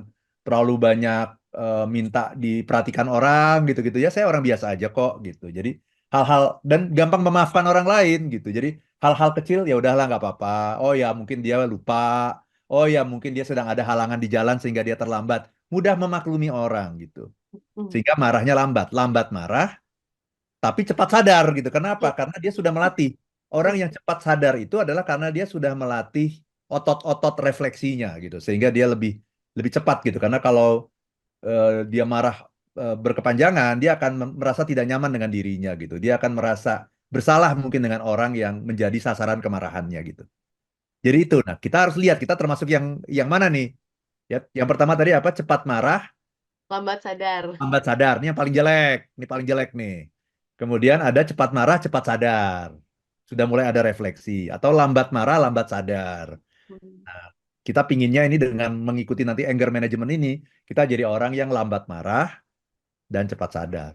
terlalu banyak minta diperhatikan orang gitu-gitu ya. Saya orang biasa aja kok gitu. Jadi hal-hal dan gampang memaafkan orang lain gitu. Jadi hal-hal kecil ya udahlah nggak apa-apa. Oh ya mungkin dia lupa. Oh ya mungkin dia sedang ada halangan di jalan sehingga dia terlambat. Mudah memaklumi orang gitu Hmm. sehingga marahnya lambat marah, tapi cepat sadar gitu. Kenapa? Iya. Karena dia sudah melatih. Orang Hmm. yang cepat sadar itu adalah karena dia sudah melatih otot-otot refleksinya gitu, sehingga dia lebih lebih cepat gitu. Karena kalau dia marah berkepanjangan, dia akan merasa tidak nyaman dengan dirinya gitu. Dia akan merasa bersalah mungkin dengan orang yang menjadi sasaran kemarahannya gitu. Jadi itu. Nah, kita harus lihat kita termasuk yang mana nih? Ya, yang pertama tadi apa? Cepat marah, Lambat sadar. lambat sadar. Ini yang paling jelek. Ini paling jelek nih. Kemudian ada cepat marah, cepat sadar. Sudah mulai ada refleksi. Atau lambat marah, lambat sadar. Hmm. Nah, kita pinginnya ini dengan mengikuti nanti anger management ini, kita jadi orang yang lambat marah dan cepat sadar.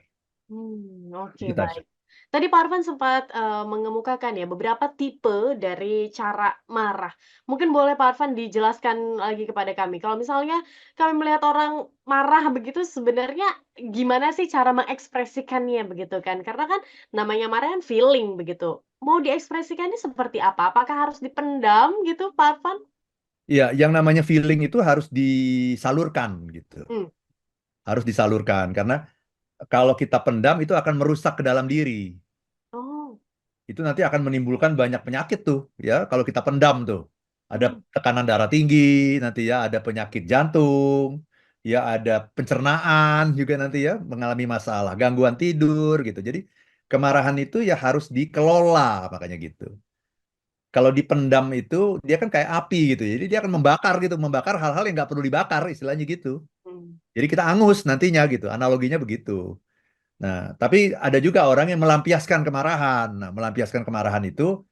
Oke, Itu Tasya. baik. Tadi Pak Arfan sempat, mengemukakan ya beberapa tipe dari cara marah. Mungkin boleh Pak Arfan dijelaskan lagi kepada kami, kalau misalnya kami melihat orang marah begitu sebenarnya gimana sih cara mengekspresikannya begitu kan? Karena kan namanya marah kan feeling begitu. mau diekspresikannya seperti apa? Apakah harus dipendam gitu, Pak Arfan? Iya, yang namanya feeling itu harus disalurkan gitu. Hmm. Harus disalurkan karena kalau kita pendam itu akan merusak ke dalam diri. Oh. Itu nanti akan menimbulkan banyak penyakit tuh ya kalau kita pendam tuh. Ada Hmm. tekanan darah tinggi nanti ya, ada penyakit jantung, ya ada pencernaan juga nanti ya mengalami masalah, gangguan tidur gitu. Jadi kemarahan itu ya harus dikelola makanya gitu. Kalau dipendam itu dia kan kayak api gitu. Jadi dia akan membakar gitu, membakar hal-hal yang nggak perlu dibakar istilahnya gitu. Hmm. Jadi kita angus nantinya gitu. Analoginya begitu. Nah, tapi ada juga orang yang melampiaskan kemarahan. Nah, melampiaskan kemarahan itu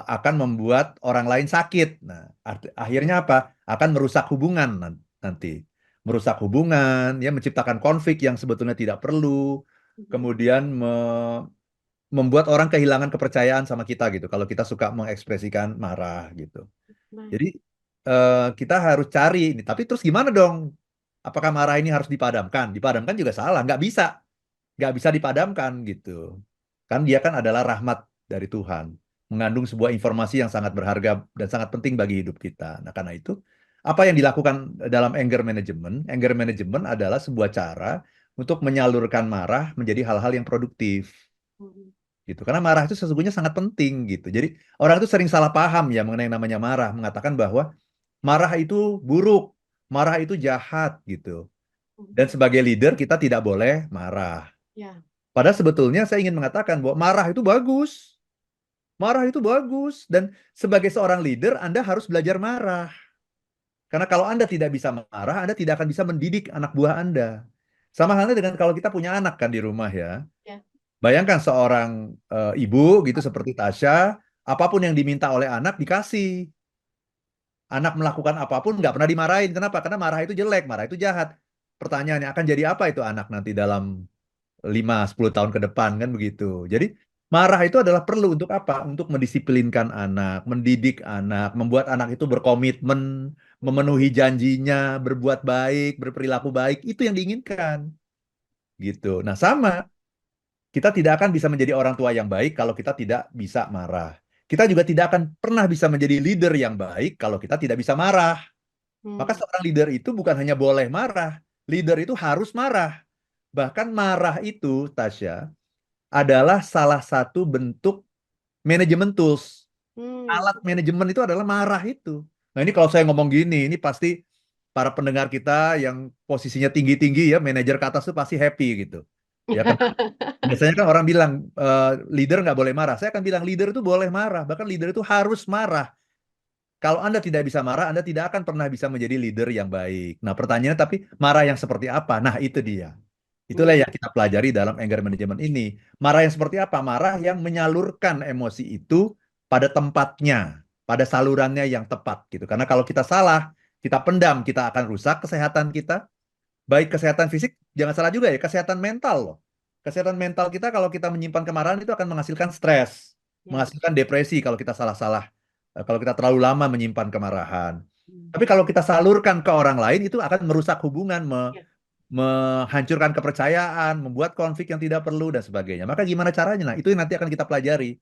akan membuat orang lain sakit. Nah, akhirnya apa? Akan merusak hubungan nanti. Merusak hubungan, ya menciptakan konflik yang sebetulnya tidak perlu. Kemudian membuat orang kehilangan kepercayaan sama kita gitu. Kalau kita suka mengekspresikan marah gitu. Nah, Jadi kita harus cari ini. Tapi terus gimana dong? Apakah marah ini harus dipadamkan? Dipadamkan juga salah. Nggak bisa dipadamkan gitu. Kan dia kan adalah rahmat dari Tuhan. Mengandung sebuah informasi yang sangat berharga dan sangat penting bagi hidup kita. Nah, karena itu, apa yang dilakukan dalam anger management? Anger management adalah sebuah cara untuk menyalurkan marah menjadi hal-hal yang produktif. Gitu. Karena marah itu sesungguhnya sangat penting gitu. Jadi orang itu sering salah paham ya mengenai yang namanya marah, mengatakan bahwa marah itu buruk, marah itu jahat gitu. Dan sebagai leader kita tidak boleh marah. ya. Padahal sebetulnya saya ingin mengatakan bahwa marah itu bagus. Marah itu bagus dan sebagai seorang leader Anda harus belajar marah. Karena kalau Anda tidak bisa marah, Anda tidak akan bisa mendidik anak buah Anda. Sama halnya dengan kalau kita punya anak kan di rumah ya. Ya. Bayangkan seorang ibu gitu seperti Tasya, apapun yang diminta oleh anak dikasih. Anak melakukan apapun nggak pernah dimarahin. Kenapa? Karena marah itu jelek, marah itu jahat. Pertanyaannya akan jadi apa itu anak nanti dalam 5-10 tahun ke depan kan begitu. Jadi marah itu adalah perlu untuk apa? Untuk mendisiplinkan anak, mendidik anak, membuat anak itu berkomitmen, memenuhi janjinya, berbuat baik, berperilaku baik. Itu yang diinginkan. Gitu. Nah, sama. Kita tidak akan bisa menjadi orang tua yang baik kalau kita tidak bisa marah. Kita juga tidak akan pernah bisa menjadi leader yang baik kalau kita tidak bisa marah. Maka seorang leader itu bukan hanya boleh marah, leader itu harus marah. Bahkan marah itu, Tasya, adalah salah satu bentuk manajemen tools. Alat manajemen itu adalah marah itu. Nah ini kalau saya ngomong gini, ini pasti para pendengar kita yang posisinya tinggi-tinggi ya, manajer ke atas itu pasti happy gitu. Ya kan? Biasanya kan orang bilang leader nggak boleh marah. Saya akan bilang leader itu boleh marah. Bahkan leader itu harus marah. Kalau Anda tidak bisa marah, Anda tidak akan pernah bisa menjadi leader yang baik. Nah pertanyaannya tapi marah yang seperti apa? Nah itu dia. Itulah yang kita pelajari dalam anger management ini. Marah yang seperti apa? Marah yang menyalurkan emosi itu pada tempatnya, pada salurannya yang tepat gitu. Karena kalau kita salah, kita pendam, kita akan rusak kesehatan kita. Baik kesehatan fisik, jangan salah juga ya, kesehatan mental loh. Kesehatan mental kita kalau kita menyimpan kemarahan itu akan menghasilkan stres, menghasilkan depresi kalau kita salah-salah, kalau kita terlalu lama menyimpan kemarahan. Tapi kalau kita salurkan ke orang lain itu akan merusak hubungan, menghancurkan kepercayaan, membuat konflik yang tidak perlu dan sebagainya. Maka gimana caranya? Nah, itu yang nanti akan kita pelajari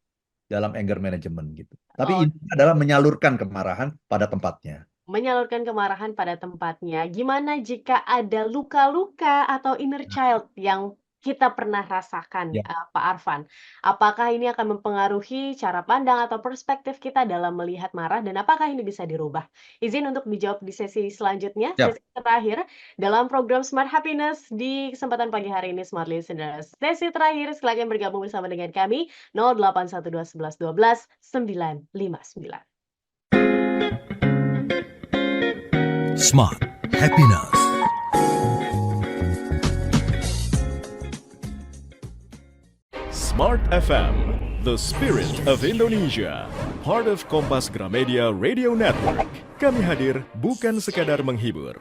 dalam anger management gitu. Tapi intinya adalah menyalurkan kemarahan pada tempatnya. Menyalurkan kemarahan pada tempatnya. Gimana jika ada luka-luka atau inner child yang kita pernah rasakan, Ya. Pak Arfan? Apakah ini akan mempengaruhi cara pandang atau perspektif kita dalam melihat marah dan apakah ini bisa dirubah? Izin untuk dijawab di sesi selanjutnya, Siap. sesi terakhir dalam program Smart Happiness di kesempatan pagi hari ini Smart Listeners. Sesi terakhir silakan bergabung bersama dengan kami 0812 11 12 959. Smart Happiness. Smart FM, the spirit of Indonesia, part of Kompas Gramedia Radio Network. Kami hadir bukan sekadar menghibur.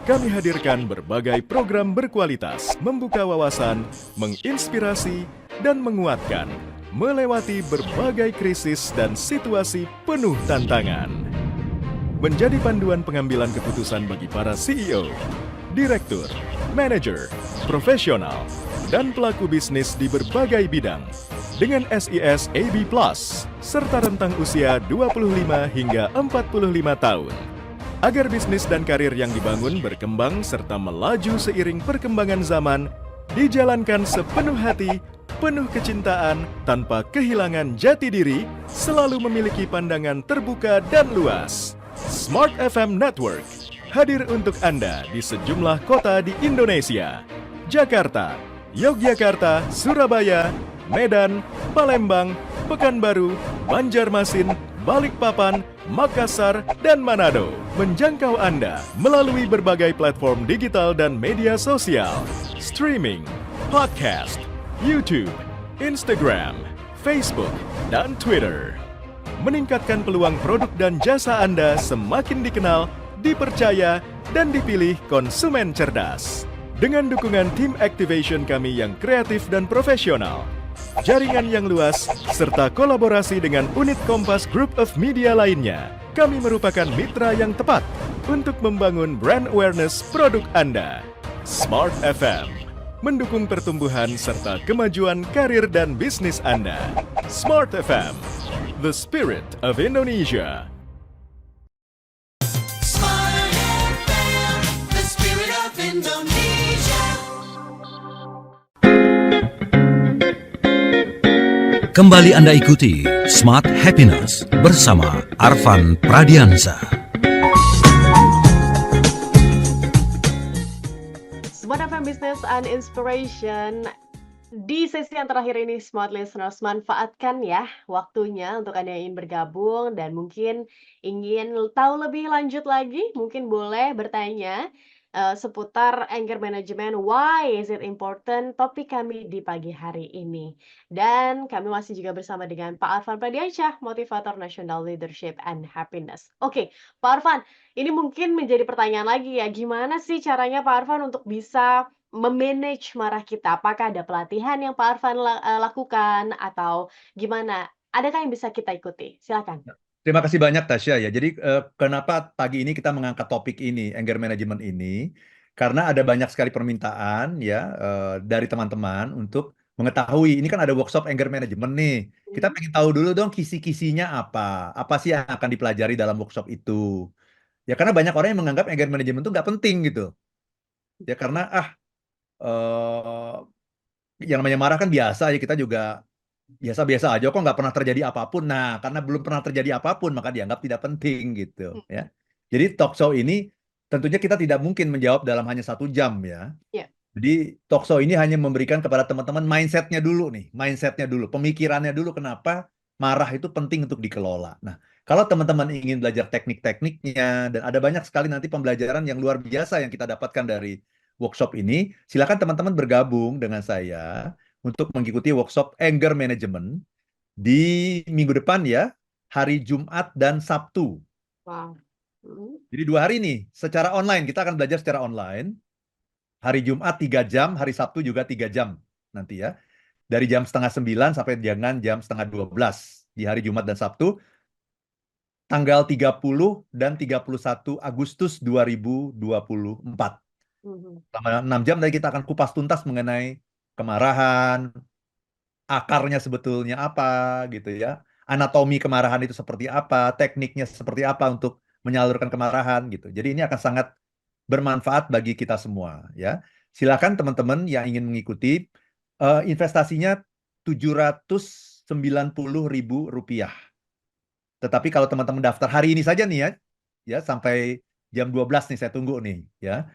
Kami hadirkan berbagai program berkualitas, membuka wawasan, menginspirasi, dan menguatkan, melewati berbagai krisis dan situasi penuh tantangan. Menjadi panduan pengambilan keputusan bagi para CEO, direktur, manajer, profesional, dan pelaku bisnis di berbagai bidang. dengan SIS AB+, serta rentang usia 25 hingga 45 tahun. Agar bisnis dan karir yang dibangun berkembang serta melaju seiring perkembangan zaman, dijalankan sepenuh hati, penuh kecintaan, tanpa kehilangan jati diri, selalu memiliki pandangan terbuka dan luas. Smart FM Network hadir untuk Anda di sejumlah kota di Indonesia. Jakarta, Yogyakarta, Surabaya, Medan, Palembang, Pekanbaru, Banjarmasin, Balikpapan, Makassar, dan Manado. Menjangkau Anda melalui berbagai platform digital dan media sosial, streaming, podcast, YouTube, Instagram, Facebook, dan Twitter. Meningkatkan peluang produk dan jasa Anda semakin dikenal, dipercaya, dan dipilih konsumen cerdas. Dengan dukungan tim activation kami yang kreatif dan profesional, jaringan yang luas, serta kolaborasi dengan unit Kompas Group of Media lainnya, kami merupakan mitra yang tepat untuk membangun brand awareness produk Anda. Smart FM mendukung pertumbuhan serta kemajuan karir dan bisnis Anda. Smart FM, the spirit of Indonesia. Smart FM, the spirit of Indonesia. Kembali Anda ikuti Smart Happiness bersama Arfan Pradiansa. Smart FM Business and Inspiration. Di sesi yang terakhir ini, Smart Listeners, manfaatkan ya waktunya untuk Anda yang ingin bergabung dan mungkin ingin tahu lebih lanjut lagi, mungkin boleh bertanya seputar anger management, why is it important, topik kami di pagi hari ini. Dan kami masih juga bersama dengan Pak Arfan Pradiansyah, motivator National Leadership and Happiness. Oke, Pak Arfan, ini mungkin menjadi pertanyaan lagi ya, gimana sih caranya Pak Arfan untuk bisa memanage marah kita? Apakah ada pelatihan yang Pak Arfan lakukan atau gimana? Adakah yang bisa kita ikuti? Silakan. Terima kasih banyak Tasya ya. Jadi kenapa pagi ini kita mengangkat topik ini, anger management ini? Karena ada banyak sekali permintaan ya dari teman-teman untuk mengetahui. Ini kan ada workshop anger management nih. Kita pengen tahu dulu dong kisi-kisinya apa. Apa sih yang akan dipelajari dalam workshop itu? Ya karena banyak orang yang menganggap anger management itu nggak penting gitu. Ya karena yang namanya marah kan biasa ya, kita juga biasa-biasa aja kok, nggak pernah terjadi apapun. Nah, karena belum pernah terjadi apapun, maka dianggap tidak penting gitu ya. Jadi talk show ini tentunya kita tidak mungkin menjawab dalam hanya 1 jam ya. Iya. Jadi talk show ini hanya memberikan kepada teman-teman mindsetnya dulu nih, mindsetnya dulu, pemikirannya dulu kenapa marah itu penting untuk dikelola. Nah, kalau teman-teman ingin belajar teknik-tekniknya, dan ada banyak sekali nanti pembelajaran yang luar biasa yang kita dapatkan dari workshop ini, silakan teman-teman bergabung dengan saya untuk mengikuti workshop anger management di minggu depan ya, hari Jumat dan Sabtu. Wow. Jadi 2 hari nih, secara online, kita akan belajar secara online. Hari Jumat 3 jam, hari Sabtu juga 3 jam nanti ya. Dari jam 8:30 sampai dengan jam 11:30 di hari Jumat dan Sabtu, tanggal 30 dan 31 Agustus 2024. Selama 6 jam tadi kita akan kupas tuntas mengenai kemarahan, akarnya sebetulnya apa gitu ya, anatomi kemarahan itu seperti apa, tekniknya seperti apa untuk menyalurkan kemarahan gitu. Jadi ini akan sangat bermanfaat bagi kita semua ya. Silakan teman-teman yang ingin mengikuti, investasinya Rp790.000. Tetapi kalau teman-teman daftar hari ini saja nih ya sampai jam 12 nih saya tunggu nih ya.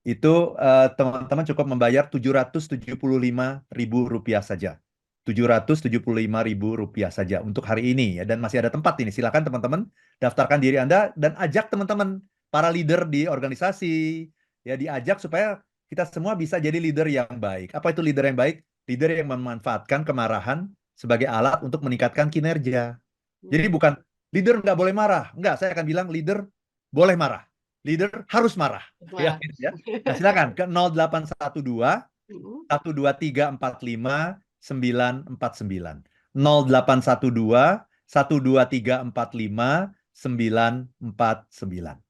Itu teman-teman cukup membayar Rp775.000 saja. Rp775.000 saja untuk hari ini ya, dan masih ada tempat ini. Silakan teman-teman daftarkan diri Anda dan ajak teman-teman para leader di organisasi ya, diajak supaya kita semua bisa jadi leader yang baik. Apa itu leader yang baik? Leader yang memanfaatkan kemarahan sebagai alat untuk meningkatkan kinerja. Jadi bukan leader nggak boleh marah. Enggak, saya akan bilang leader boleh marah. Leader harus marah. Ya, ya. Nah, silakan ke 0812 123 45 949. 0812 123 45 949.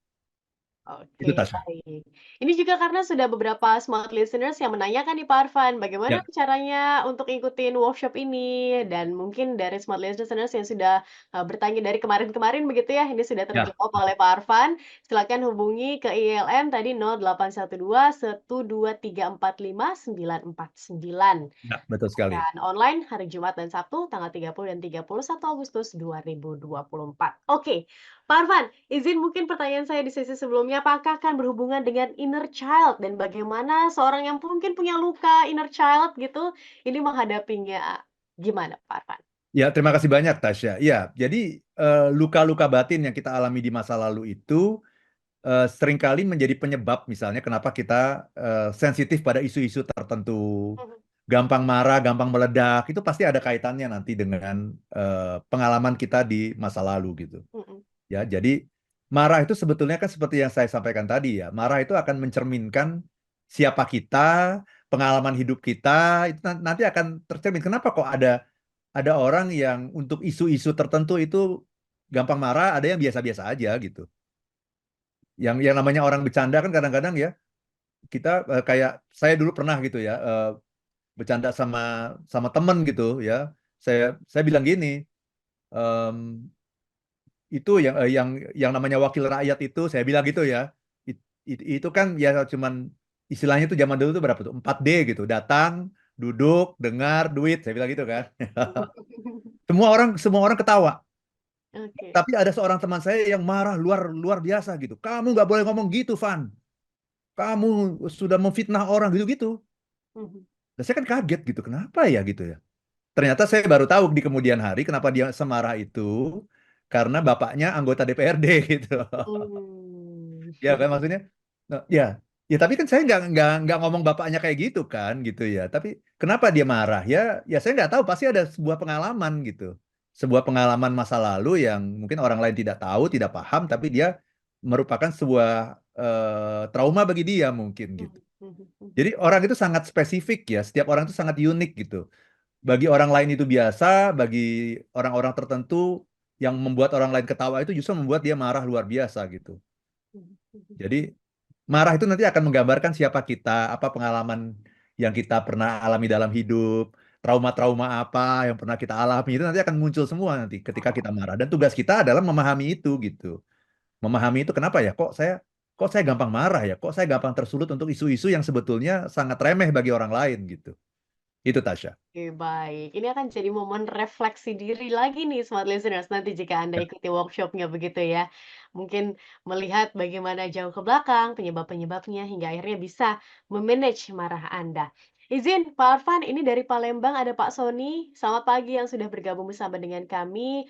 Itu Oke, Tasya. baik. Ini juga karena sudah beberapa smart listeners yang menanyakan nih Pak Arfan, bagaimana Ya, caranya untuk ngikutin workshop ini? Dan mungkin dari smart listeners yang sudah bertanya dari kemarin-kemarin begitu ya, ini sudah ya, terjawab oleh Pak Arfan. Silakan hubungi ke ILM tadi 0812 12345 949. ya, betul sekali. Dan online hari Jumat dan Sabtu tanggal 30 dan 31 Agustus 2024. Oke, Pak Arfan, izin mungkin pertanyaan saya di sesi sebelumnya, apakah akan berhubungan dengan inner child dan bagaimana seorang yang mungkin punya luka inner child gitu, ini menghadapinya gimana Pak Arfan? Ya, terima kasih banyak Tasya. Ya, jadi luka-luka batin yang kita alami di masa lalu itu seringkali menjadi penyebab misalnya kenapa kita sensitif pada isu-isu tertentu, Mhm, gampang marah, gampang meledak, itu pasti ada kaitannya nanti dengan pengalaman kita di masa lalu gitu. mhm, Ya, jadi marah itu sebetulnya kan seperti yang saya sampaikan tadi ya, marah itu akan mencerminkan siapa kita, pengalaman hidup kita, itu nanti akan tercermin. Kenapa kok ada orang yang untuk isu-isu tertentu itu gampang marah, ada yang biasa-biasa aja gitu. Yang namanya orang bercanda kan kadang-kadang ya kita kayak saya dulu pernah gitu ya bercanda sama sama temen gitu ya. Saya bilang gini, em, itu yang namanya wakil rakyat itu saya bilang gitu ya. Itu kan ya cuman istilahnya itu zaman dulu tuh berapa tuh? 4D gitu. Datang, duduk, dengar, duit, saya bilang gitu kan. Semua orang ketawa. Oke. Tapi ada seorang teman saya yang marah luar luar biasa gitu. Kamu nggak boleh ngomong gitu, Van. Kamu sudah memfitnah orang gitu-gitu. Mhm. Dan saya kan kaget gitu, kenapa ya gitu ya. Ternyata saya baru tahu di kemudian hari kenapa dia semarah itu, karena bapaknya anggota DPRD gitu. Mmm. Ya kan maksudnya, nah, ya tapi kan saya nggak ngomong bapaknya kayak gitu kan gitu ya. Tapi kenapa dia marah? Ya saya nggak tahu. Pasti ada sebuah pengalaman gitu, sebuah pengalaman masa lalu yang mungkin orang lain tidak tahu, tidak paham, tapi dia merupakan sebuah trauma bagi dia mungkin gitu. Mhm, mhm, mhm. Jadi orang itu sangat spesifik ya, setiap orang itu sangat unik gitu. Bagi orang lain itu biasa, bagi orang-orang tertentu yang membuat orang lain ketawa itu justru membuat dia marah luar biasa gitu. Mhm, mhm. Jadi marah itu nanti akan menggambarkan siapa kita, apa pengalaman yang kita pernah alami dalam hidup, trauma-trauma apa yang pernah kita alami itu nanti akan muncul semua nanti ketika kita marah. Dan tugas kita adalah memahami itu gitu. Memahami itu kenapa ya? Kok saya gampang marah ya? Kok saya gampang tersulut untuk isu-isu yang sebetulnya sangat remeh bagi orang lain gitu. Itu Tasya. Oke, baik. Ini akan jadi momen refleksi diri lagi nih smart listeners nanti jika Anda ikuti workshop-nya begitu ya. Mungkin melihat bagaimana jauh ke belakang, penyebab-penyebabnya hingga akhirnya bisa memanage marah Anda. Izin Pak Arfan, ini dari Palembang ada Pak Sony. Selamat pagi yang sudah bergabung bersama dengan kami.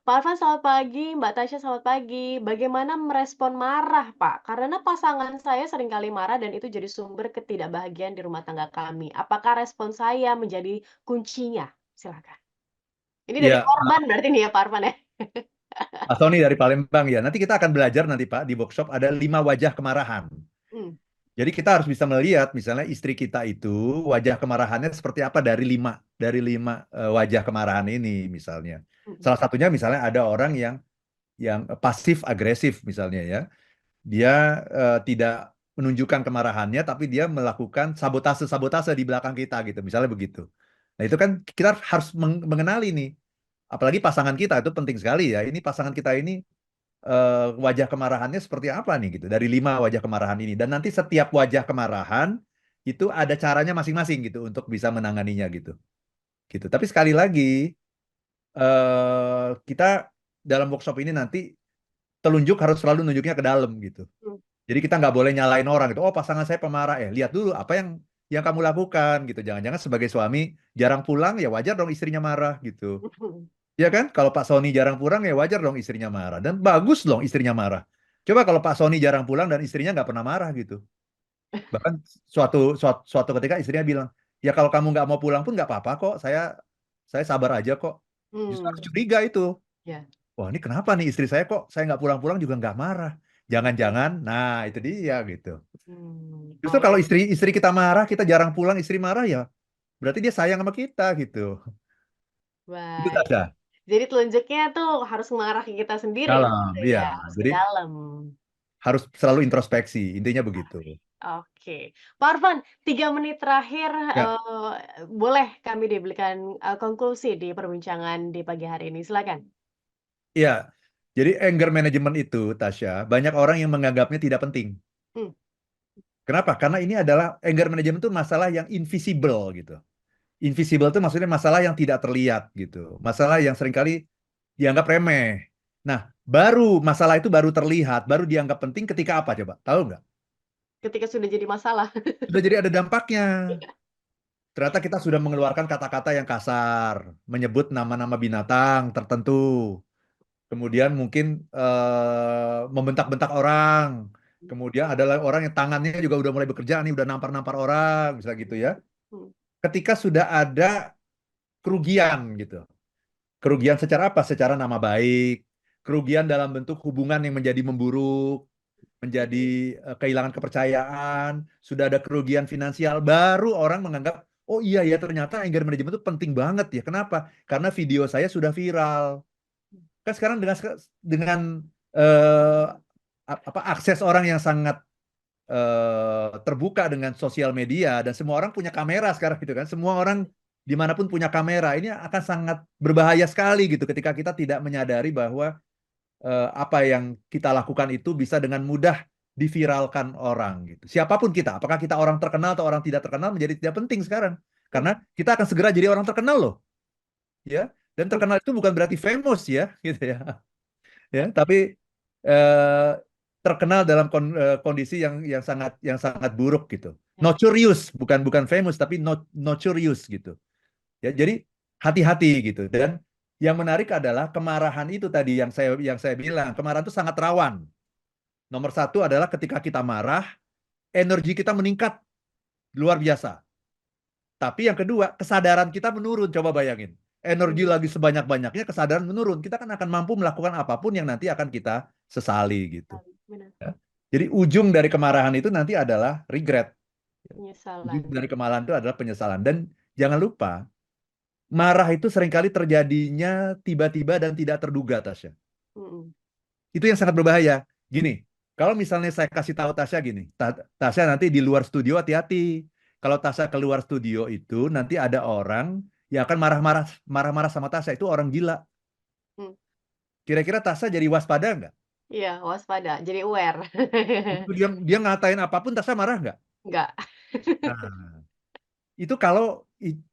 Pak Arfan selamat pagi, Mbak Tasya selamat pagi. Bagaimana merespon marah, Pak? Karena pasangan saya seringkali marah dan itu jadi sumber ketidakbahagiaan di rumah tangga kami. Apakah respon saya menjadi kuncinya? Silakan. Ini dari Ya, korban berarti nih ya, Pak Arfan ya? Pak Sony dari Palembang ya. Nanti kita akan belajar nanti Pak di workshop ada 5 wajah kemarahan. Hmm, Jadi kita harus bisa melihat misalnya istri kita itu wajah kemarahannya seperti apa dari lima wajah kemarahan ini misalnya. mhm, Salah satunya misalnya ada orang yang pasif agresif misalnya ya. Dia tidak menunjukkan kemarahannya tapi dia melakukan sabotase-sabotase di belakang kita gitu. Misalnya begitu. Nah, itu kan kita harus mengenali nih. Apalagi pasangan kita itu penting sekali ya. Ini pasangan kita ini wajah kemarahannya seperti apa nih gitu dari 5 wajah kemarahan ini dan nanti setiap wajah kemarahan itu ada caranya masing-masing gitu untuk bisa menanganinya gitu tapi sekali lagi kita dalam workshop ini nanti telunjuk harus selalu nunjuknya ke dalam gitu hmm, jadi kita nggak boleh nyalain orang gitu oh pasangan saya pemarah lihat dulu apa yang kamu lakukan gitu jangan-jangan sebagai suami jarang pulang ya wajar dong istrinya marah gitu. mhm. Ya kan, kalau Pak Sony jarang pulang ya wajar dong istrinya marah. Dan bagus dong istrinya marah. Coba kalau Pak Sony jarang pulang dan istrinya nggak pernah marah gitu. Bahkan suatu ketika istrinya bilang, ya kalau kamu nggak mau pulang pun nggak apa-apa kok. Saya sabar aja kok. Justru harus Hmm, curiga itu. ya. Wah ini kenapa nih istri saya kok saya nggak pulang-pulang juga nggak marah. Jangan-jangan, nah itu dia gitu. Justru kalau Baik, istri kita marah, kita jarang pulang, istri marah ya berarti dia sayang sama kita gitu. Itu baik. saja. Jadi telunjuknya tuh harus mengarah ke kita sendiri Dalam, gitu iya. ya, harus ke Jadi dalam. harus selalu introspeksi. Intinya begitu. Oke. Pak Arfan, 3 menit terakhir, Ya. boleh kami diberikan, konklusi di perbincangan di pagi hari ini, silakan. Iya. Jadi anger management itu, Tasya, banyak orang yang menganggapnya tidak penting. Hmm. Kenapa? Karena ini adalah anger management itu masalah yang invisible gitu. Invisible itu maksudnya masalah yang tidak terlihat gitu. Masalah yang seringkali dianggap remeh. Nah, masalah itu baru terlihat, baru dianggap penting ketika apa coba? Tahu nggak? Ketika sudah jadi masalah. Sudah jadi ada dampaknya. Ternyata kita sudah mengeluarkan kata-kata yang kasar, menyebut nama-nama binatang tertentu. Kemudian mungkin membentak-bentak orang. Kemudian adalah orang yang tangannya juga udah mulai bekerja nih, udah nampar-nampar orang, bisa gitu ya. Hmm. Ketika sudah ada kerugian gitu. Kerugian secara apa? Secara nama baik, kerugian dalam bentuk hubungan yang menjadi memburuk, menjadi kehilangan kepercayaan, sudah ada kerugian finansial, baru orang menganggap, oh iya ya ternyata anger management itu penting banget ya. Kenapa? Karena video saya sudah viral. Kan sekarang dengan akses orang yang sangat terbuka dengan sosial media dan semua orang punya kamera sekarang gitu kan. Semua orang dimanapun punya kamera. Ini akan sangat berbahaya sekali gitu ketika kita tidak menyadari bahwa apa yang kita lakukan itu bisa dengan mudah diviralkan orang gitu. Siapapun kita, apakah kita orang terkenal atau orang tidak terkenal menjadi tidak penting sekarang. Karena kita akan segera jadi orang terkenal loh. Ya, dan terkenal itu bukan berarti famous ya, gitu ya. Ya, tapi terkenal dalam kondisi yang sangat buruk gitu. Notorious, bukan famous tapi notorious gitu. Ya, jadi hati-hati gitu. Dan yang menarik adalah kemarahan itu tadi yang saya bilang, kemarahan itu sangat rawan. Nomor 1 adalah ketika kita marah, energi kita meningkat luar biasa. Tapi yang kedua, kesadaran kita menurun. Coba bayangin. Energi lagi sebanyak-banyaknya, kesadaran menurun. Kita kan akan mampu melakukan apapun yang nanti akan kita sesali gitu. Ya. Jadi ujung dari kemarahan itu nanti adalah regret. Penyesalan. Ujung dari kemarahan itu adalah penyesalan. Dan jangan lupa, marah itu seringkali terjadinya tiba-tiba dan tidak terduga, Tasya. Itu yang sangat berbahaya. Gini, kalau misalnya saya kasih tahu Tasya gini, Tasya nanti di luar studio hati-hati. Kalau Tasya keluar studio itu nanti ada orang yang akan marah-marah sama Tasya, itu orang gila. Kira-kira Tasya jadi waspada nggak? Iya, waspada, jadi aware. Dia ngatain apapun, Tasya marah nggak? Nggak. Nah, itu kalau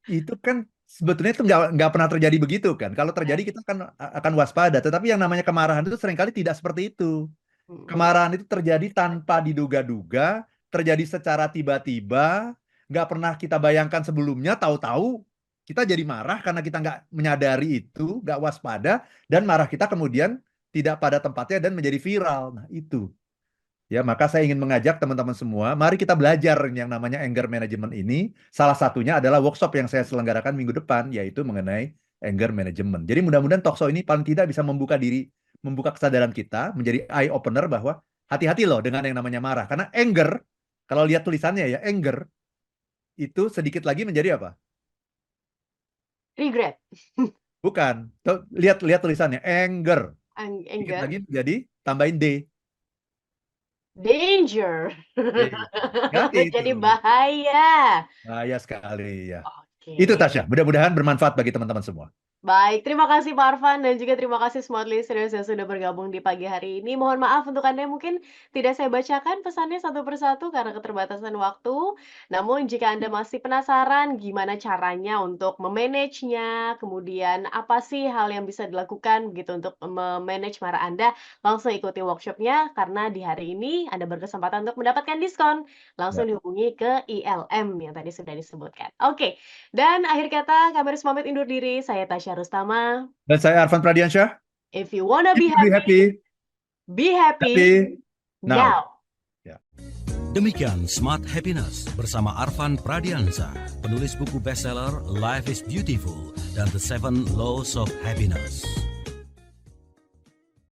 itu kan sebetulnya itu nggak pernah terjadi begitu kan. Kalau terjadi kita akan waspada. Tetapi yang namanya kemarahan itu seringkali tidak seperti itu. Kemarahan itu terjadi tanpa diduga-duga, terjadi secara tiba-tiba, nggak pernah kita bayangkan sebelumnya, tahu-tahu kita jadi marah karena kita nggak menyadari itu, nggak waspada, dan marah kita kemudian tidak pada tempatnya dan menjadi viral. Nah itu. Ya, maka saya ingin mengajak teman-teman semua, mari kita belajar yang namanya anger management ini. Salah satunya adalah workshop yang saya selenggarakan minggu depan, yaitu mengenai anger management. Jadi mudah-mudahan talkshow ini paling tidak bisa membuka kesadaran kita, menjadi eye opener bahwa hati-hati loh dengan yang namanya marah. Karena anger, kalau lihat tulisannya ya, anger itu sedikit lagi menjadi apa? Regret. Bukan. Lihat tulisannya, anger. Sedikit Anger. lagi menjadi tambahin D. Danger. Hati-hati Jadi itu. bahaya. Bahaya sekali ya. Oke. Itu Tasya, mudah-mudahan bermanfaat bagi teman-teman semua. Baik, terima kasih Pak Arfan dan juga terima kasih smart listeners yang sudah bergabung di pagi hari ini. Mohon maaf untuk Anda yang mungkin tidak saya bacakan pesannya satu persatu karena keterbatasan waktu. Namun jika Anda masih penasaran gimana caranya untuk memanage-nya, kemudian apa sih hal yang bisa dilakukan gitu untuk memanage marah Anda, langsung ikuti workshopnya karena di hari ini Anda berkesempatan untuk mendapatkan diskon. Langsung dihubungi ke ILM yang tadi sudah disebutkan. Oke, dan akhir kata kami harus pamit undur diri. Saya Tasya Rustama. Dan saya Arfan Pradiansyah. If you wanna be Be happy, be happy now. Demikian Smart Happiness bersama Arfan Pradiansyah, penulis buku bestseller Life is Beautiful dan The 7 Laws of Happiness.